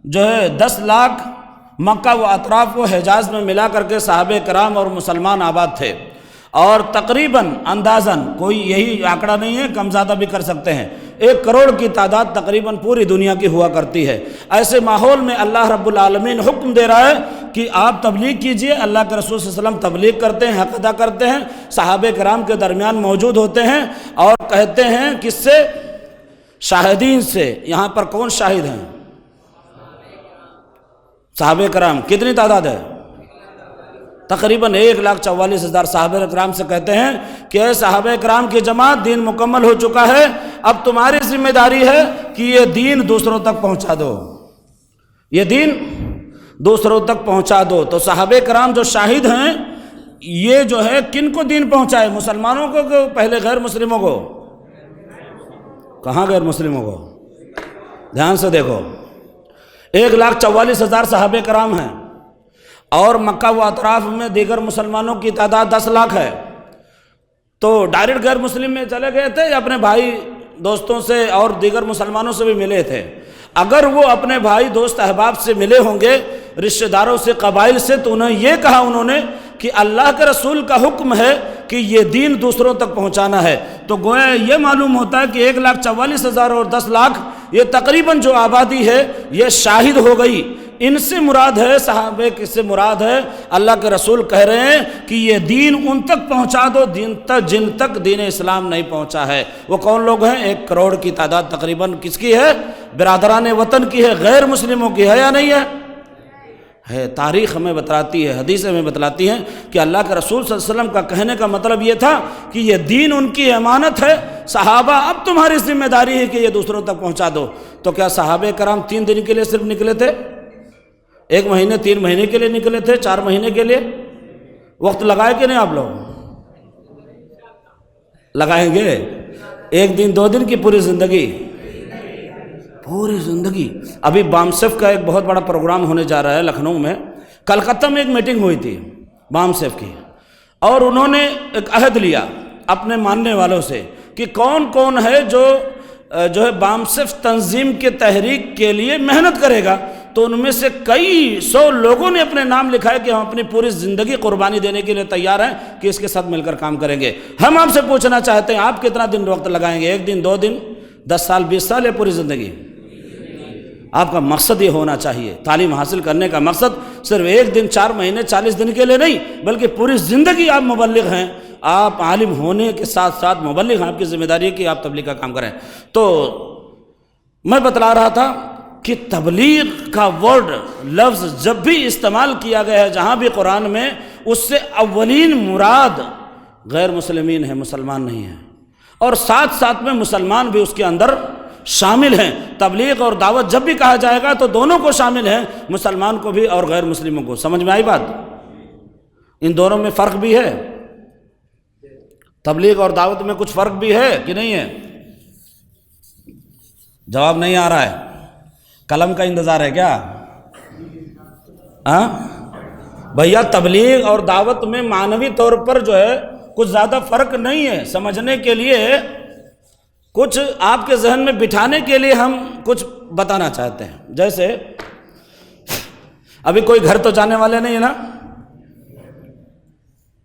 جو ہے 10 لاکھ مکہ و اطراف و حجاز میں ملا کر کے صحابہ کرام اور مسلمان آباد تھے، اور تقریباً اندازاً کوئی یہی آنکڑا نہیں ہے، کم زیادہ بھی کر سکتے ہیں، 1 کروڑ کی تعداد تقریباً پوری دنیا کی ہوا کرتی ہے۔ ایسے ماحول میں اللہ رب العالمین حکم دے رہا ہے کہ آپ تبلیغ کیجئے۔ اللہ کے رسول صلی اللہ علیہ وسلم تبلیغ کرتے ہیں، حق ادا کرتے ہیں، صحابہ کرام کے درمیان موجود ہوتے ہیں اور کہتے ہیں کس سے؟ شاہدین سے۔ یہاں پر کون شاہد ہیں؟ صحابہ کرام۔ کتنی تعداد ہے؟ تقریباً 1,44,000 صحابہ کرام سے کہتے ہیں کہ اے صحابہ کرام کی جماعت، دین مکمل ہو چکا ہے، اب تمہاری ذمہ داری ہے کہ یہ دین دوسروں تک پہنچا دو، یہ دین دوسروں تک پہنچا دو۔ تو صحابہ کرام جو شاہد ہیں یہ جو ہے کن کو دین پہنچائے؟ مسلمانوں کو کہ پہلے غیر مسلموں کو؟ کہاں غیر مسلموں کو؟ دھیان سے دیکھو، 1,44,000 صحابہ کرام ہیں اور مکہ و اطراف میں دیگر مسلمانوں کی تعداد 10 لاکھ ہے، تو ڈائریکٹ غیر مسلم میں چلے گئے تھے یا اپنے بھائی دوستوں سے اور دیگر مسلمانوں سے بھی ملے تھے؟ اگر وہ اپنے بھائی دوست احباب سے ملے ہوں گے، رشتہ داروں سے، قبائل سے، تو انہیں یہ کہا انہوں نے کہ اللہ کے رسول کا حکم ہے کہ یہ دین دوسروں تک پہنچانا ہے۔ تو گویا یہ معلوم ہوتا ہے کہ 1,44,000 اور 10 لاکھ یہ تقریباً جو آبادی ہے یہ شاہد ہو گئی۔ ان سے مراد ہے صحابہ، کس سے مراد ہے؟ اللہ کے رسول کہہ رہے ہیں کہ یہ دین ان تک پہنچا دو جن تک دین اسلام نہیں پہنچا ہے۔ وہ کون لوگ ہیں؟ 1 کروڑ کی تعداد تقریباً کس کی ہے؟ برادران وطن کی ہے، غیر مسلموں کی ہے یا نہیں ہے؟ تاریخ ہمیں بتلاتی ہے، حدیث ہمیں بتلاتی ہیں کہ اللہ کے رسول صلی اللہ علیہ وسلم کا کہنے کا مطلب یہ تھا کہ یہ دین ان کی امانت ہے، صحابہ اب تمہاری ذمہ داری ہے کہ یہ دوسروں تک پہنچا دو۔ تو کیا صحابہ کرام 3 دن کے لیے صرف نکلے تھے؟ 1 مہینے 3 مہینے کے لیے نکلے تھے؟ 4 مہینے کے لیے؟ وقت لگائے کہ نہیں آپ لوگ؟ لگائیں گے؟ 1 دن 2 دن کی پوری زندگی؟ پوری زندگی۔ ابھی بامسف کا ایک بہت بڑا پروگرام ہونے جا رہا ہے لکھنؤ میں، کلکتہ میں ایک میٹنگ ہوئی تھی بامسف کی، اور انہوں نے ایک عہد لیا اپنے ماننے والوں سے کہ کون کون ہے جو ہے بامسف تنظیم کے تحریک کے لیے محنت کرے گا۔ تو ان میں سے کئی 100 لوگوں نے اپنے نام لکھا ہے کہ ہم اپنی پوری زندگی قربانی دینے کے لیے تیار ہیں کہ اس کے ساتھ مل کر کام کریں گے۔ ہم آپ سے پوچھنا چاہتے ہیں آپ کتنا دن وقت لگائیں گے؟ 1 دن 2 دن 10 سال 20 سال یا پوری زندگی؟ آپ کا مقصد یہ ہونا چاہیے، تعلیم حاصل کرنے کا مقصد صرف 1 دن 4 مہینے 40 دن کے لیے نہیں، بلکہ پوری زندگی آپ مبلغ ہیں۔ آپ عالم ہونے کے ساتھ ساتھ مبلغ ہیں، آپ کی ذمہ داری ہے کہ آپ تبلیغ کا کام کریں۔ تو میں بتلا رہا تھا کہ تبلیغ کا ورڈ لفظ جب بھی استعمال کیا گیا ہے جہاں بھی قرآن میں، اس سے اولین مراد غیر مسلمین ہیں، مسلمان نہیں ہیں، اور ساتھ ساتھ میں مسلمان بھی اس کے اندر شامل ہیں۔ تبلیغ اور دعوت جب بھی کہا جائے گا تو دونوں کو شامل ہیں، مسلمان کو بھی اور غیر مسلموں کو۔ سمجھ میں آئی بات؟ ان دونوں میں فرق بھی ہے، تبلیغ اور دعوت میں کچھ فرق بھی ہے کہ نہیں ہے؟ جواب نہیں آ رہا ہے، قلم کا انتظار ہے کیا؟ بھیا تبلیغ اور دعوت میں معنوی طور پر جو ہے کچھ زیادہ فرق نہیں ہے، سمجھنے کے لیے کچھ آپ کے ذہن میں بٹھانے کے لیے ہم کچھ بتانا چاہتے ہیں۔ جیسے ابھی کوئی گھر تو جانے والے نہیں ہے نا؟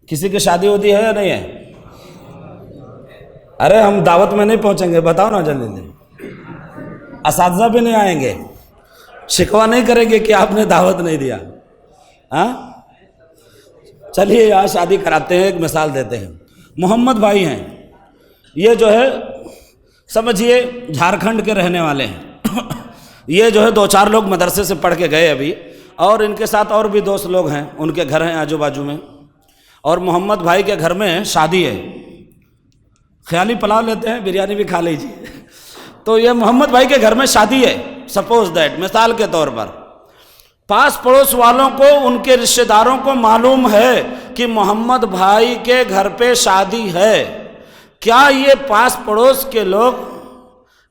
کسی کی شادی ہوتی ہے یا نہیں ہے؟ ارے ہم دعوت میں نہیں پہنچیں گے، بتاؤ نا جلدی جلدی۔ اساتذہ بھی نہیں آئیں گے، شکوہ نہیں کریں گے کہ آپ نے دعوت نہیں دیا۔ چلیے یہاں شادی کراتے ہیں، ایک مثال دیتے ہیں۔ محمد بھائی ہیں، یہ جو ہے سمجھیے جھارکھنڈ کے رہنے والے ہیں۔ یہ جو ہے 2-4 لوگ مدرسے سے پڑھ کے گئے ابھی، اور ان کے ساتھ اور بھی دوست لوگ ہیں، ان کے گھر ہیں آجو باجو میں، اور محمد بھائی کے گھر میں شادی ہے۔ خیالی پلاؤ لیتے ہیں، بریانی بھی کھا لیجیے۔ تو یہ محمد بھائی کے گھر میں شادی ہے، سپوز دیٹ، مثال کے طور پر پاس پڑوس والوں کو، ان کے رشتہ داروں کو معلوم ہے کہ محمد بھائی کے گھر پہ شادی ہے۔ کیا یہ پاس پڑوس کے لوگ،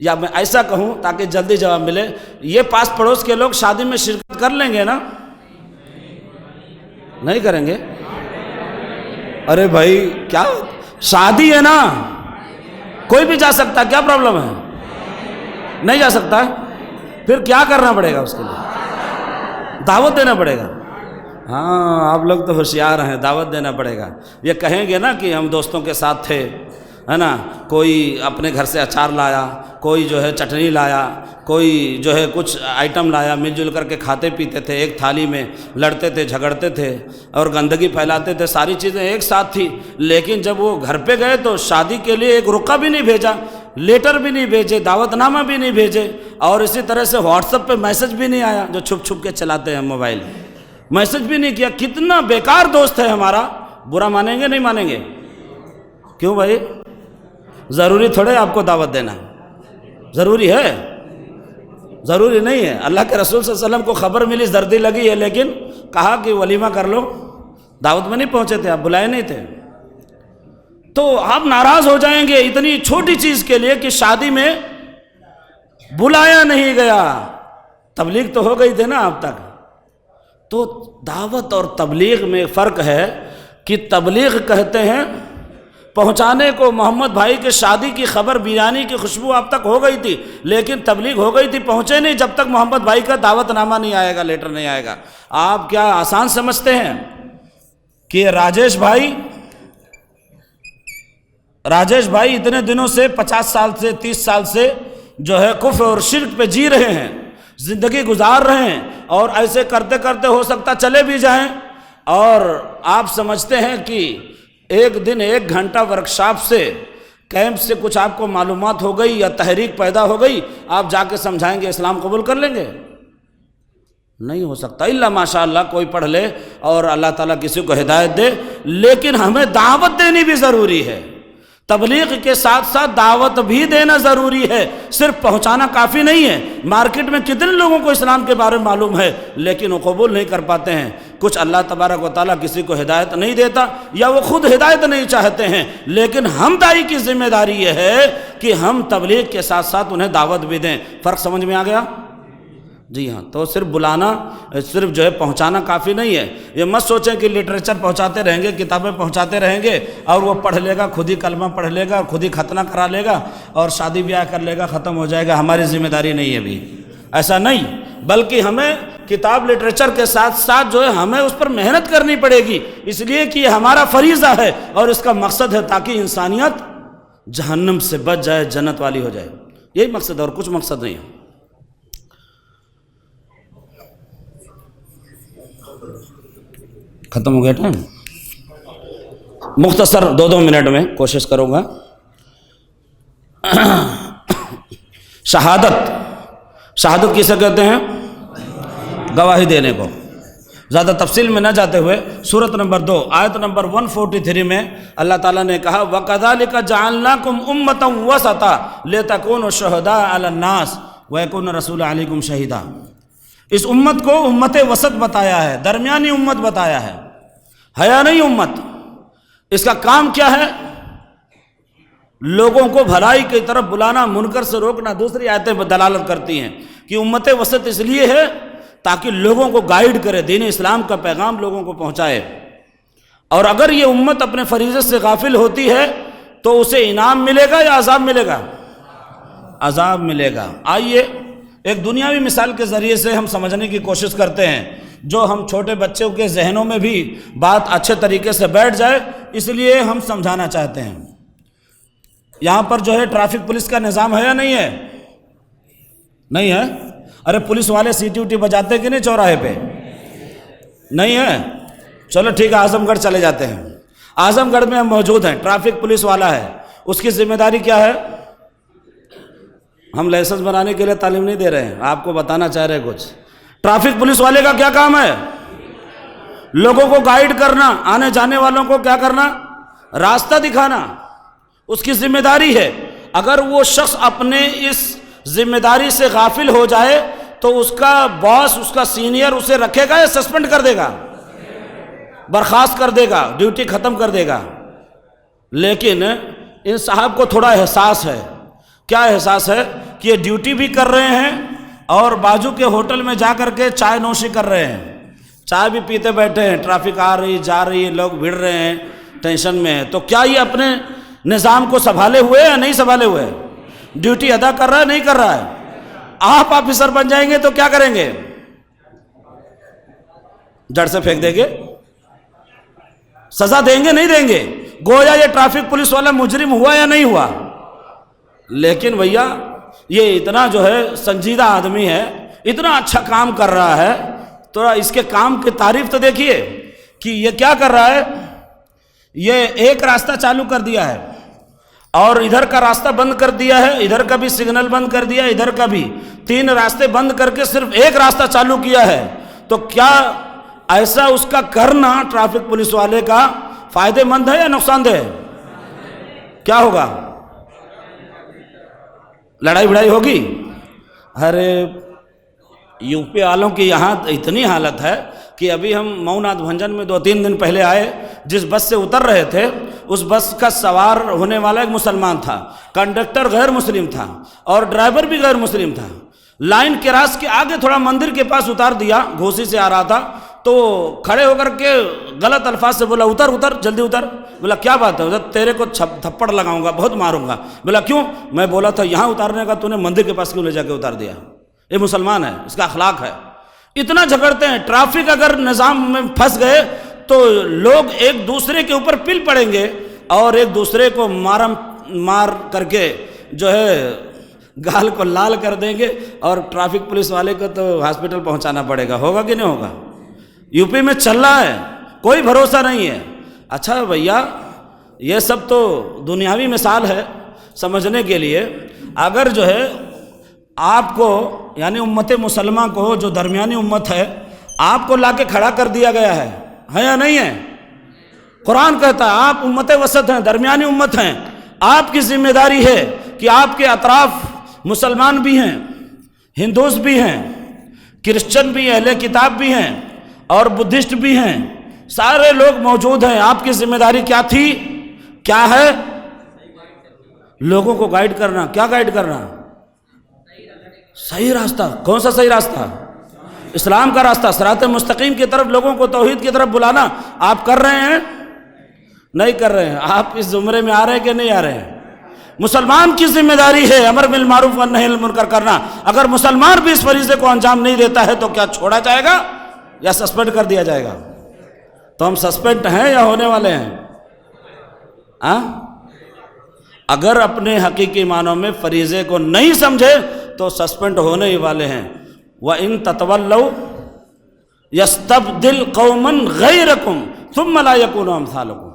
یا میں ایسا کہوں تاکہ جلدی جواب ملے، یہ پاس پڑوس کے لوگ شادی میں شرکت کر لیں گے نا؟ نہیں کریں گے؟ ارے بھائی کیا شادی ہے نا، کوئی بھی جا سکتا ہے، کیا پرابلم ہے؟ نہیں جا سکتا ہے؟ پھر کیا کرنا پڑے گا؟ اس کے لیے دعوت دینا پڑے گا۔ ہاں آپ لوگ تو ہوشیار ہیں، دعوت دینا پڑے گا۔ یہ کہیں گے نا کہ ہم دوستوں کے ساتھ تھے، ہے نا، کوئی اپنے گھر سے اچار لایا، کوئی جو ہے چٹنی لایا، کوئی جو ہے کچھ آئٹم لایا، مل جل کر کے کھاتے پیتے تھے ایک تھالی میں، لڑتے تھے جھگڑتے تھے اور گندگی پھیلاتے تھے، ساری چیزیں ایک ساتھ تھی۔ لیکن جب وہ گھر پہ گئے تو شادی کے لیے ایک رقعہ بھی نہیں بھیجا، لیٹر بھی نہیں بھیجے، دعوت نامہ بھی نہیں بھیجے، اور اسی طرح سے واٹس ایپ پہ میسج بھی نہیں آیا، جو چھپ چھپ کے چلاتے ہیں موبائل، میسج بھی نہیں کیا۔ کتنا بیکار دوست ہے ہمارا، برا مانیں گے نہیں مانیں گے؟ کیوں بھائی؟ ضروری تھوڑے آپ کو دعوت دینا، ضروری ہے؟ ضروری نہیں ہے۔ اللہ کے رسول صلی اللہ علیہ وسلم کو خبر ملی، زردی لگی ہے، لیکن کہا کہ ولیمہ کر لو، دعوت میں نہیں پہنچے تھے، آپ بلائے نہیں تھے۔ تو آپ ناراض ہو جائیں گے اتنی چھوٹی چیز کے لیے کہ شادی میں بلایا نہیں گیا، تبلیغ تو ہو گئی تھی نا اب تک۔ تو دعوت اور تبلیغ میں فرق ہے کہ تبلیغ کہتے ہیں پہنچانے کو، محمد بھائی کے شادی کی خبر، بریانی کی خوشبو آپ تک ہو گئی تھی، لیکن تبلیغ ہو گئی تھی، پہنچے نہیں جب تک محمد بھائی کا دعوت نامہ نہیں آئے گا، لیٹر نہیں آئے گا۔ آپ کیا آسان سمجھتے ہیں کہ راجیش بھائی اتنے دنوں سے 50 سال سے 30 سال سے جو ہے کفر اور شرک پہ جی رہے ہیں، زندگی گزار رہے ہیں، اور ایسے کرتے کرتے ہو سکتا چلے بھی جائیں، اور آپ سمجھتے ہیں کہ ایک دن 1 گھنٹہ ورکشاپ سے، کیمپ سے کچھ آپ کو معلومات ہو گئی یا تحریک پیدا ہو گئی، آپ جا کے سمجھائیں گے اسلام قبول کر لیں گے؟ نہیں ہو سکتا، الا ماشاء اللہ کوئی پڑھ لے اور اللہ تعالیٰ کسی کو ہدایت دے۔ لیکن ہمیں دعوت دینی بھی ضروری ہے، تبلیغ کے ساتھ ساتھ دعوت بھی دینا ضروری ہے، صرف پہنچانا کافی نہیں ہے۔ مارکیٹ میں کتنے لوگوں کو اسلام کے بارے میں معلوم ہے لیکن وہ قبول نہیں کر پاتے ہیں۔ کچھ اللہ تبارک و تعالیٰ کسی کو ہدایت نہیں دیتا، یا وہ خود ہدایت نہیں چاہتے ہیں، لیکن ہم داعی کی ذمہ داری یہ ہے کہ ہم تبلیغ کے ساتھ ساتھ انہیں دعوت بھی دیں۔ فرق سمجھ میں آ گیا؟ جی ہاں، تو صرف بلانا، صرف جو ہے پہنچانا کافی نہیں ہے۔ یہ مت سوچیں کہ لٹریچر پہنچاتے رہیں گے، کتابیں پہنچاتے رہیں گے اور وہ پڑھ لے گا، خود ہی کلمہ پڑھ لے گا اور خود ہی ختنہ کرا لے گا اور شادی بیاہ کر لے گا، ختم ہو جائے گا، ہماری ذمہ داری نہیں ہے بھی، ایسا نہیں۔ بلکہ ہمیں کتاب لٹریچر کے ساتھ ساتھ جو ہے ہمیں اس پر محنت کرنی پڑے گی، اس لیے کہ یہ ہمارا فریضہ ہے اور اس کا مقصد ہے تاکہ انسانیت جہنم سے بچ جائے، جنت والی ہو جائے۔ یہی مقصد ہے اور کچھ مقصد نہیں ہے۔ ختم ہو گیا ٹائم؟ مختصر 2 منٹ میں کوشش کروں گا۔ شہادت شہادت کسے کہتے ہیں؟ گواہی دینے کو۔ زیادہ تفصیل میں نہ جاتے ہوئے سورۃ نمبر 2 آیت نمبر 143 میں اللہ تعالیٰ نے کہا وَكَذَلِكَ جَعَلْنَاكُمْ أُمَّةً وَسَطًا لِتَكُونُوا شُهَدَاءَ عَلَى النَّاسِ وَيَكُونَ الرَّسُولُ عَلَيْكُمْ شَهِيدًا۔ اس امت کو امت وسط بتایا ہے، درمیانی امت بتایا ہے، حیا نہیں امت۔ اس کا کام کیا ہے؟ لوگوں کو بھلائی کی طرف بلانا، منکر سے روکنا۔ دوسری آیتیں دلالت کرتی ہیں کہ امت وسط اس لیے ہے تاکہ لوگوں کو گائیڈ کرے، دین اسلام کا پیغام لوگوں کو پہنچائے۔ اور اگر یہ امت اپنے فریضے سے غافل ہوتی ہے تو اسے انعام ملے گا یا عذاب ملے گا؟ عذاب ملے گا۔ آئیے ایک دنیاوی مثال کے ذریعے سے ہم سمجھنے کی کوشش کرتے ہیں، جو ہم چھوٹے بچوں کے ذہنوں میں بھی بات اچھے طریقے سے بیٹھ جائے، اس لیے ہم سمجھانا چاہتے ہیں۔ یہاں پر جو ہے ٹریفک پولیس کا نظام ہے یا نہیں ہے؟ نہیں ہے؟ ارے پولیس والے سیٹی وٹی بجاتے کہ نہیں چوراہے پہ؟ نہیں ہے؟ چلو ٹھیک ہے، اعظم گڑھ چلے جاتے ہیں۔ اعظم گڑھ میں ہم موجود ہیں، ٹریفک پولیس والا ہے، اس کی ذمہ داری کیا ہے؟ ہم لائسنس بنانے کے لیے تعلیم نہیں دے رہے ہیں، آپ کو بتانا چاہ رہے کچھ۔ ٹریفک پولیس والے کا کیا کام ہے؟ لوگوں کو گائیڈ کرنا، آنے جانے والوں کو کیا کرنا؟ راستہ دکھانا، اس کی ذمہ داری ہے۔ اگر وہ شخص اپنے اس ذمہ داری سے غافل ہو جائے تو اس کا باس، اس کا سینئر اسے رکھے گا یا سسپینڈ کر دے گا؟ برخاست کر دے گا، ڈیوٹی ختم کر دے گا۔ لیکن ان صاحب کو تھوڑا احساس ہے۔ کیا احساس ہے؟ کہ یہ ڈیوٹی بھی کر رہے ہیں اور بازو کے ہوٹل میں جا کر کے چائے نوشی کر رہے ہیں، چائے بھی پیتے بیٹھے ہیں، ٹریفک آ رہی جا رہی ہے، لوگ بھیڑ رہے ہیں، ٹینشن میں ہے۔ تو کیا یہ اپنے نظام کو سنبھالے ہوئے یا نہیں سنبھالے ہوئے؟ ڈیوٹی ادا کر رہا ہے نہیں کر رہا ہے؟ آپ آفیسر بن جائیں گے تو کیا کریں گے؟ جڑ سے پھینک دیں گے؟ سزا دیں گے نہیں دیں گے؟ گویا یہ ٹریفک پولیس والا مجرم ہوا یا نہیں ہوا؟ لیکن بھیا یہ اتنا جو ہے سنجیدہ آدمی ہے، اتنا اچھا کام کر رہا ہے، تو اس کے کام کی تعریف تو دیکھیے کہ یہ کیا کر رہا ہے۔ یہ ایک راستہ چالو کر دیا ہے اور ادھر کا راستہ بند کر دیا ہے، ادھر کا بھی سگنل بند کر دیا، ادھر کا بھی، 3 راستے بند کر کے صرف ایک راستہ چالو کیا ہے۔ تو کیا ایسا اس کا کرنا ٹریفک پولیس والے کا فائدہ مند ہے یا نقصان دہ ہے؟ کیا ہوگا؟ لڑائی بڑائی ہوگی؟ ارے یو پی والوں کی یہاں اتنی حالت ہے کہ ابھی ہم مئو ناتھ بھنجن میں 2-3 دن پہلے آئے، جس بس سے اتر رہے تھے اس بس کا سوار ہونے والا ایک مسلمان تھا، کنڈکٹر غیر مسلم تھا اور ڈرائیور بھی غیر مسلم تھا۔ لائن کراس کے آگے تھوڑا مندر کے پاس اتار دیا، گھوسی سے آ رہا تھا تو کھڑے ہو کر کے غلط الفاظ سے بولا اتر اتر جلدی اتر۔ بولا کیا بات ہے؟ تیرے کو تھپڑ لگاؤں گا، بہت ماروں گا۔ بولا کیوں؟ میں بولا تھا یہاں اتارنے کا، تو نے مندر کے پاس کیوں لے جا کے اتار دیا؟ یہ مسلمان ہے، اس کا اخلاق ہے۔ اتنا جھگڑتے ہیں۔ ٹریفک اگر نظام میں پھنس گئے تو لوگ ایک دوسرے کے اوپر پل پڑیں گے اور ایک دوسرے کو مار کر کے جو ہے گال کو لال کر دیں گے، اور ٹریفک پولیس والے کو تو ہاسپٹل پہنچانا پڑے گا۔ ہوگا کہ نہیں ہوگا؟ یو پی میں چل رہا ہے، کوئی بھروسہ نہیں ہے۔ اچھا بھیا یہ سب تو دنیاوی مثال ہے سمجھنے کے لیے۔ اگر جو ہے آپ کو یعنی امت مسلمہ کو، جو درمیانی امت ہے، آپ کو لا کے کھڑا کر دیا گیا ہے یا نہیں ہے؟ قرآن کہتا ہے آپ امت وسط ہیں، درمیانی امت ہیں، آپ کی ذمہ داری ہے کہ آپ کے اطراف مسلمان بھی ہیں، ہندوز بھی ہیں، کرسچن بھی ہیں، اہل کتاب بھی ہیں اور بدھسٹ بھی ہیں، سارے لوگ موجود ہیں۔ آپ کی ذمہ داری کیا تھی؟ کیا ہے؟ لوگوں کو گائیڈ کرنا۔ کیا گائیڈ کرنا؟ صحیح راستہ۔ کون سا صحیح راستہ؟ اسلام کا راستہ، صراط مستقیم کی طرف، لوگوں کو توحید کی طرف بلانا۔ آپ کر رہے ہیں؟ نہیں کر رہے ہیں۔ آپ اس زمرے میں آ رہے ہیں کہ نہیں آ رہے ہیں؟ مسلمان کی ذمہ داری ہے امر بالمعروف والنہی عن المنکر کرنا۔ اگر مسلمان بھی اس فریضے کو انجام نہیں دیتا ہے تو کیا چھوڑا جائے گا یا سسپینڈ کر دیا جائے گا؟ تو ہم سسپینڈ ہیں یا ہونے والے ہیں؟ اگر اپنے حقیقی معنوں میں فریضے کو نہیں سمجھے تو سسپینڈ ہونے ہی والے ہیں۔ وَإِن تَتَوَلَّوْا يَسْتَبْدِلْ قَوْمًا غَيْرَكُمْ ثُمَّ لَا يَكُونُوا أَمْثَالَكُمْ۔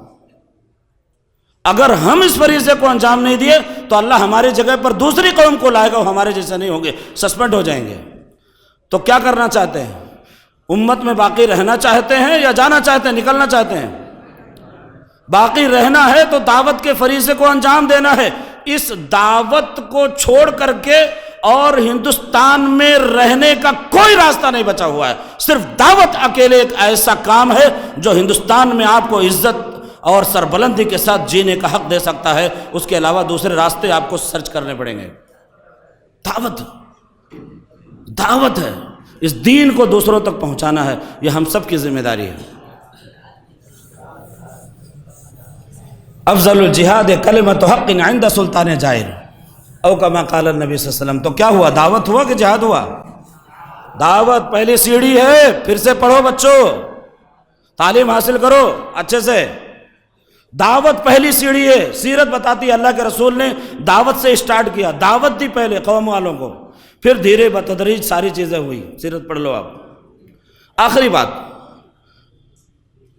اگر ہم اس فریضے کو انجام نہیں دیے تو اللہ ہماری جگہ پر دوسری قوم کو لائے گا، وہ ہمارے جیسے نہیں ہوں گے، سسپینڈ ہو جائیں گے۔ تو کیا کرنا چاہتے ہیں؟ امت میں باقی رہنا چاہتے ہیں یا جانا چاہتے ہیں، نکلنا چاہتے ہیں؟ باقی رہنا ہے تو دعوت کے فریضے کو انجام دینا ہے۔ اس دعوت کو چھوڑ کر کے اور ہندوستان میں رہنے کا کوئی راستہ نہیں بچا ہوا ہے۔ صرف دعوت اکیلے ایک ایسا کام ہے جو ہندوستان میں آپ کو عزت اور سربلندی کے ساتھ جینے کا حق دے سکتا ہے، اس کے علاوہ دوسرے راستے آپ کو سرچ کرنے پڑیں گے۔ دعوت ہے، اس دین کو دوسروں تک پہنچانا ہے، یہ ہم سب کی ذمہ داری ہے۔ افضل الجہاد کلمۃ حق عند سلطان جائر، او کما قال النبی صلی اللہ علیہ وسلم۔ تو کیا ہوا؟ دعوت ہوا کہ جہاد ہوا؟ دعوت پہلی سیڑھی ہے، پھر سے پڑھو بچوں، تعلیم حاصل کرو اچھے سے۔ دعوت پہلی سیڑھی ہے، سیرت بتاتی ہے اللہ کے رسول نے دعوت سے اسٹارٹ کیا، دعوت دی پہلے قوم والوں کو، پھر دھیرے بتدریج ساری چیزیں ہوئی۔ سیرت پڑھ لو آپ۔ آخری بات،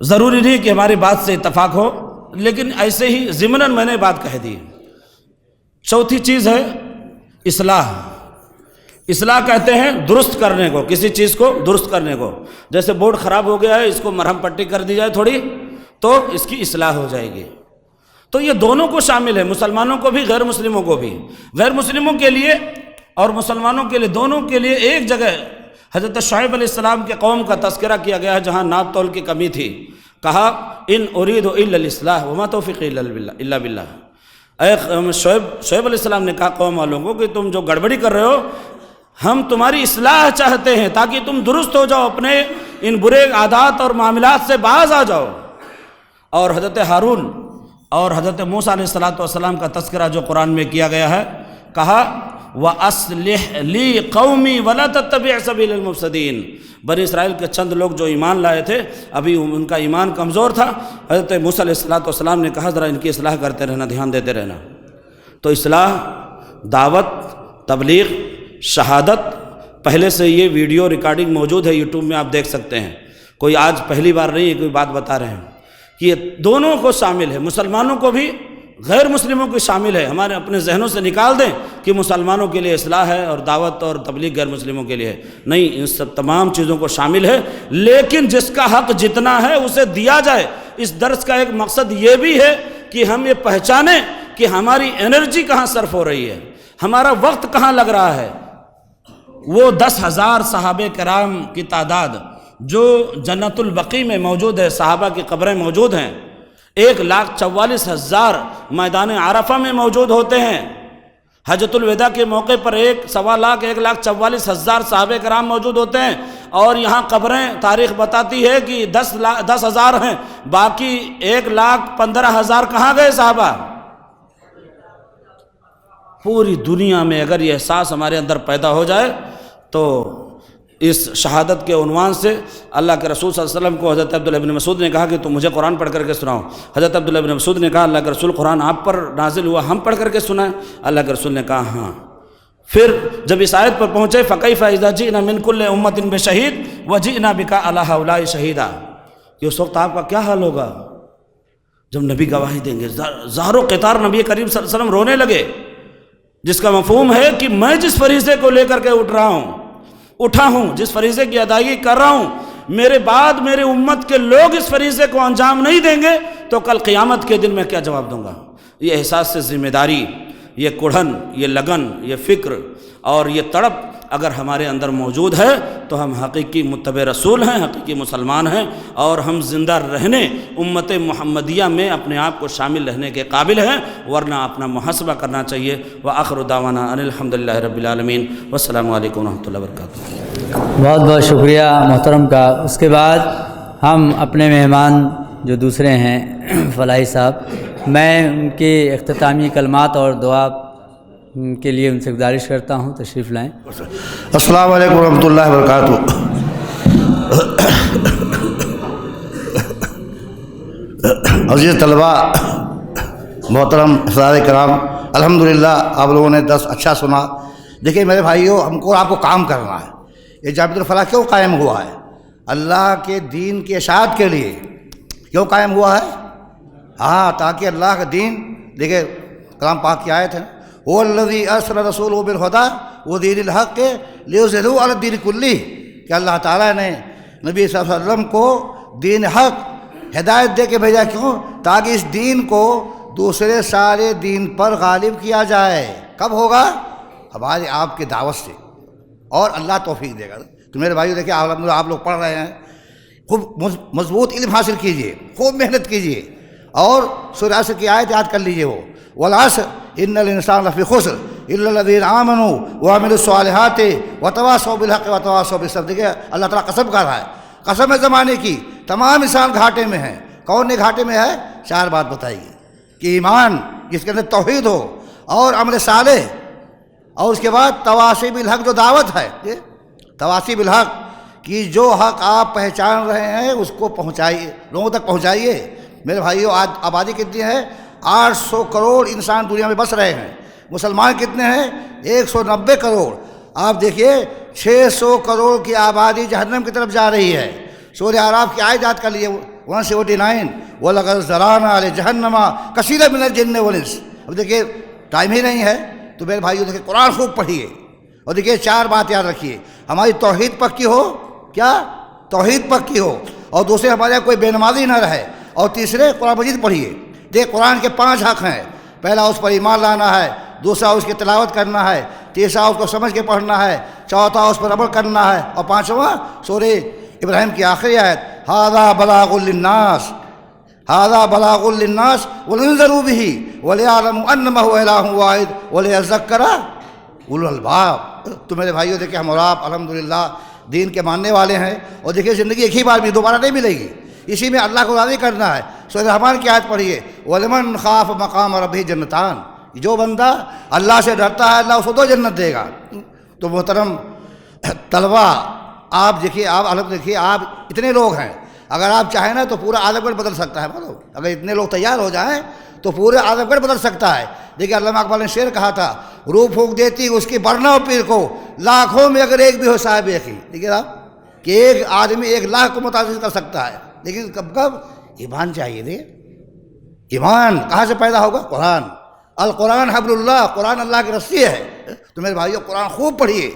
ضروری نہیں کہ ہماری بات سے اتفاق ہو، لیکن ایسے ہی ضمناً میں نے بات کہہ دی۔ چوتھی چیز ہے اصلاح۔ اصلاح کہتے ہیں درست کرنے کو، کسی چیز کو درست کرنے کو۔ جیسے بورڈ خراب ہو گیا ہے، اس کو مرہم پٹی کر دی جائے تھوڑی تو اس کی اصلاح ہو جائے گی۔ تو یہ دونوں کو شامل ہے، مسلمانوں کو بھی، غیر مسلموں کو بھی۔ غیر مسلموں کے لیے اور مسلمانوں کے لیے، دونوں کے لیے ایک جگہ حضرت شعیب علیہ السلام کے قوم کا تذکرہ کیا گیا ہے جہاں ناپ تول کی کمی تھی۔ کہا ان ارید الا الاصلاح وما توفیقی الا باللہ۔ شعیب علیہ السلام نے کہا قوم والوں کو کہ تم جو گڑبڑی کر رہے ہو، ہم تمہاری اصلاح چاہتے ہیں تاکہ تم درست ہو جاؤ، اپنے ان برے عادات اور معاملات سے باز آ جاؤ۔ اور حضرت ہارون اور حضرت موسیٰ علیہ السلام کا تذکرہ جو قرآن میں کیا گیا ہے، کہا وَأَصْلِحْ لِي قَوْمِي وَلَا تَتَّبِعْ سَبِيلَ الْمُفْسِدِينَ۔ بنی اسرائیل کے چند لوگ جو ایمان لائے تھے، ابھی ان کا ایمان کمزور تھا، حضرت موسیٰ علیہ السلام نے کہا ذرا ان کی اصلاح کرتے رہنا، دھیان دیتے رہنا۔ تو اصلاح، دعوت، تبلیغ، شہادت، پہلے سے یہ ویڈیو ریکارڈنگ موجود ہے یوٹیوب میں، آپ دیکھ سکتے ہیں۔ کوئی آج پہلی بار نہیں ہے، کوئی بات بتا رہے ہیں کہ یہ دونوں کو شامل ہے، مسلمانوں کو بھی، غیر مسلموں کو شامل ہے۔ ہمارے اپنے ذہنوں سے نکال دیں کہ مسلمانوں کے لیے اصلاح ہے اور دعوت اور تبلیغ غیر مسلموں کے لیے ہے، نہیں، ان سب تمام چیزوں کو شامل ہے، لیکن جس کا حق جتنا ہے اسے دیا جائے۔ اس درس کا ایک مقصد یہ بھی ہے کہ ہم یہ پہچانیں کہ ہماری انرجی کہاں صرف ہو رہی ہے، ہمارا وقت کہاں لگ رہا ہے۔ وہ 10,000 صحابہ کرام کی تعداد جو جنت البقیع میں موجود ہے، صحابہ کی قبریں موجود ہیں، 1,44,000 میدان عرفہ میں موجود ہوتے ہیں۔ حجۃ الوداع کے موقع پر 1,44,000 صحابہ کرام موجود ہوتے ہیں، اور یہاں قبریں تاریخ بتاتی ہے کہ 10,000 ہیں، باقی 1,15,000 کہاں گئے صحابہ؟ پوری دنیا میں اگر یہ احساس ہمارے اندر پیدا ہو جائے تو اس شہادت کے عنوان سے اللہ کے رسول صلی اللہ علیہ وسلم کو حضرت عبداللہ ابن مسعود نے کہا کہ تم مجھے قرآن پڑھ کر کے سناؤ۔ حضرت عبداللہ ابن مسعود نے کہا اللہ کے رسول قرآن آپ پر نازل ہوا، ہم پڑھ کر کے سنائیں؟ اللہ کے رسول نے کہا ہاں۔ پھر جب اس آیت پر پہنچے فَكَيْفَ إِذَا جِئْنَا مِن كُلِّ أُمَّةٍ بِشَهِيدٍ وَجِئْنَا بِكَ عَلَىٰ هَؤُلَاءِ شَهِيدًا، کہ اس وقت آپ کا کیا حال ہوگا جب نبی گواہی دیں گے۔ زہر و قطار نبی کریم صلی اللہ علیہ وسلم رونے لگے، جس کا مفہوم ہے کہ میں جس فریضے کو لے کر کے اٹھا ہوں، جس فریضے کی ادائیگی کر رہا ہوں، میرے بعد میرے امت کے لوگ اس فریضے کو انجام نہیں دیں گے تو کل قیامت کے دن میں کیا جواب دوں گا۔ یہ احساس سے ذمہ داری، یہ کڑھن، یہ لگن، یہ فکر اور یہ تڑپ اگر ہمارے اندر موجود ہے تو ہم حقیقی متبع رسول ہیں، حقیقی مسلمان ہیں، اور ہم زندہ رہنے امت محمدیہ میں اپنے آپ کو شامل رہنے کے قابل ہیں، ورنہ اپنا محاسبہ کرنا چاہیے۔ وآخر دعوانا ان الحمدللہ رب العالمین، والسلام علیکم ورحمۃ اللہ وبرکاتہ۔ بہت بہت شکریہ محترم کا۔ اس کے بعد ہم اپنے مہمان جو دوسرے ہیں فلاحی صاحب، میں ان کے اختتامی کلمات اور دعا کے لیے ان سے گزارش کرتا ہوں تشریف لائیں۔ السلام علیکم ورحمۃ اللہ وبرکاتہ۔ عزیز طلباء، محترم حضرات کرام، الحمدللہ آپ لوگوں نے درس اچھا سنا۔ دیکھیں میرے بھائیوں، ہم کو آپ کو کام کرنا ہے۔ یہ جامعۃ الفلاح کیوں قائم ہوا ہے؟ اللہ کے دین کی اشاعت کے لیے کیوں قائم ہوا ہے؟ ہاں تاکہ اللہ کا دین، دیکھیں کلام پاک کی آیت ہے، هو الذی ارسل رسولہ بالہدی ودین الحق لیظہرہ علی الدین کلہ، کہ اللہ تعالیٰ نے نبی صلی اللہ علیہ وسلم کو دین حق ہدایت دے کے بھیجا، کیوں؟ تاکہ اس دین کو دوسرے سارے دین پر غالب کیا جائے۔ کب ہوگا؟ ہمارے آپ کی دعوت سے، اور اللہ توفیق دے گا۔ تو میرے بھائیو دیکھیں آپ لوگ پڑھ رہے ہیں، خوب مضبوط علم حاصل کیجئے، خوب محنت کیجئے، اور سورہ عصر کی آیت یاد کر لیجئے، وہ والعصر ان الانسان لفی خسر الا الذین آمنوا وعملوا الصالحات وتواصوا بالحق وتواصوا بالصبر۔ دیکھیں اللہ تعالیٰ قسم کر رہا ہے، قسم ہے زمانے کی، تمام انسان گھاٹے میں ہیں۔ کون نے گھاٹے میں ہے؟ چار بات بتائیے، کہ ایمان جس کے اندر توحید ہو، اور عمل صالح، اور اس کے بعد تواصی بالحق جو دعوت ہے، تواصی بالحق کہ جو حق آپ پہچان رہے ہیں اس کو پہنچائیے، لوگوں تک پہنچائیے۔ میرے بھائیو آج آبادی کتنی ہے؟ 800 کروڑ انسان دنیا میں بس رہے ہیں۔ مسلمان کتنے ہیں؟ 190 کروڑ۔ آپ دیکھیے 600 کروڑ کی آبادی جہنم کی طرف جا رہی ہے۔ سورہ اعراف کی آیت یاد کر لیے 179، وَلَقَدْ ذَرَأْنَا لِجَهَنَّمَ كَثِيرًا مِنَ الْجِنِّ وَالْإِنسِ۔ اب دیکھیے ٹائم ہی نہیں ہے، تو میرے بھائیو دیکھیے قرآن خوب پڑھیے، اور دیکھیے چار بات یاد رکھیے، ہماری توحید پکی ہو، کیا؟ توحید پکی ہو، اور دوسرے ہمارے یہاں کوئی بے نمازی نہ رہے، اور تیسرے قرآن مجید پڑھیے۔ دیکھ قرآن کے 5 حق ہیں، پہلا اس پر ایمان لانا ہے، دوسرا اس کی تلاوت کرنا ہے، تیسرا اس کو سمجھ کے پڑھنا ہے، چوتھا اس پر عمل کرنا ہے، اور پانچواں سورہ ابراہیم کی آخری آیت ھذا بلاغ للناس، ھذا بلاغ للناس ولینذروا بہ ولیعلموا انما هو الہ واحد ولیذکر اولو الالباب۔ تو میرے بھائیو دیکھیں ہم اور آپ الحمدللہ دین کے ماننے والے ہیں، اور دیکھیے زندگی ایک ہی بار بھی دوبارہ نہیں ملے گی، اسی میں اللہ کو راضی کرنا ہے۔ سورہ رحمان کی آیت پڑھیے وَلِمَنْ خَافَ مَقَامَ رَبِّهِ جَنَّتَانِ، جو بندہ اللہ سے ڈرتا ہے اللہ اس کو 2 جنت دے گا۔ تو محترم طلبہ آپ دیکھیے، آپ اتنے لوگ ہیں، اگر آپ چاہیں نا تو پورا اعظم گڑھ بدل سکتا ہے، مطلب اگر اتنے لوگ تیار ہو جائیں تو پورے اعظم گڑھ بدل سکتا ہے۔ دیکھیے علامہ اقبال نے شعر کہا تھا، روح پھونک دیتی اس کی برنا و پیر کو، لاکھوں میں اگر ایک بھی ہو صاحب یقین۔ دیکھیے آپ کہ ایک آدمی 1 لاکھ کو متاثر کر سکتا ہے، لیکن کب ایمان چاہیے۔ دے ایمان کہاں سے پیدا ہوگا؟ قرآن، القرآن حبل اللہ، قرآن اللہ کی رسی ہے۔ تو میرے بھائیو قرآن خوب پڑھیے،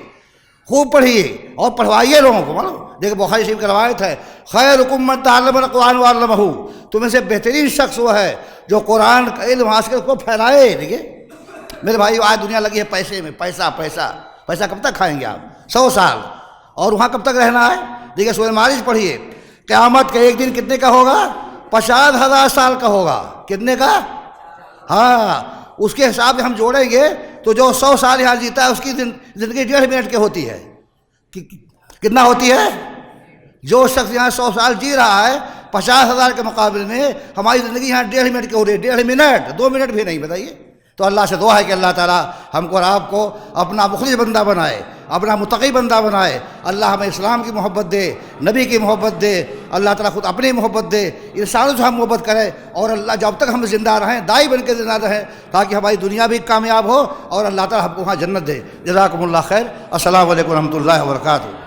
خوب پڑھیے، اور پڑھوائیے لوگوں کو۔ معلوم دیکھیں بخاری شریف کی روایت ہے خیرکم من تعلم القرآن وعلمہ، تمہیں سے بہترین شخص وہ ہے جو قرآن کا علم حاصل کر کو پھیلائے۔ دیکھیے میرے بھائیو آج دنیا لگی ہے پیسے میں، پیسہ پیسہ پیسہ، کب تک کھائیں گے آپ؟ 100 سال، اور وہاں کب تک رہنا ہے؟ دیکھیے سورہ معارج پڑھیے، قیامت کا ایک دن کتنے کا ہوگا؟ 50,000 سال کا ہوگا۔ کتنے کا؟ ہاں، اس کے حساب سے ہم جوڑیں گے تو جو 100 سال یہاں جیتا ہے اس کی زندگی 1.5 منٹ کی ہوتی ہے۔ کتنا ہوتی ہے؟ جو شخص یہاں 100 سال جی رہا ہے 50,000 کے مقابلے میں ہماری زندگی یہاں 1.5 منٹ کی ہو رہی ہے، 1.5 منٹ، 2 منٹ بھی نہیں، بتائیے۔ تو اللہ سے دعا ہے کہ اللہ تعالیٰ ہم کو اور آپ کو اپنا مخلص بندہ بنائے، اپنا متقی بندہ بنائے۔ اللہ ہمیں اسلام کی محبت دے، نبی کی محبت دے، اللہ تعالیٰ خود اپنی محبت دے، انسانوں سے ہم محبت کرے، اور اللہ جب تک ہم زندہ رہیں دائی بن کے زندہ رہیں، تاکہ ہماری دنیا بھی کامیاب ہو اور اللہ تعالیٰ ہم کو وہاں جنت دے۔ جزاکم اللہ خیر۔ السلام علیکم ورحمۃ اللہ وبرکاتہ۔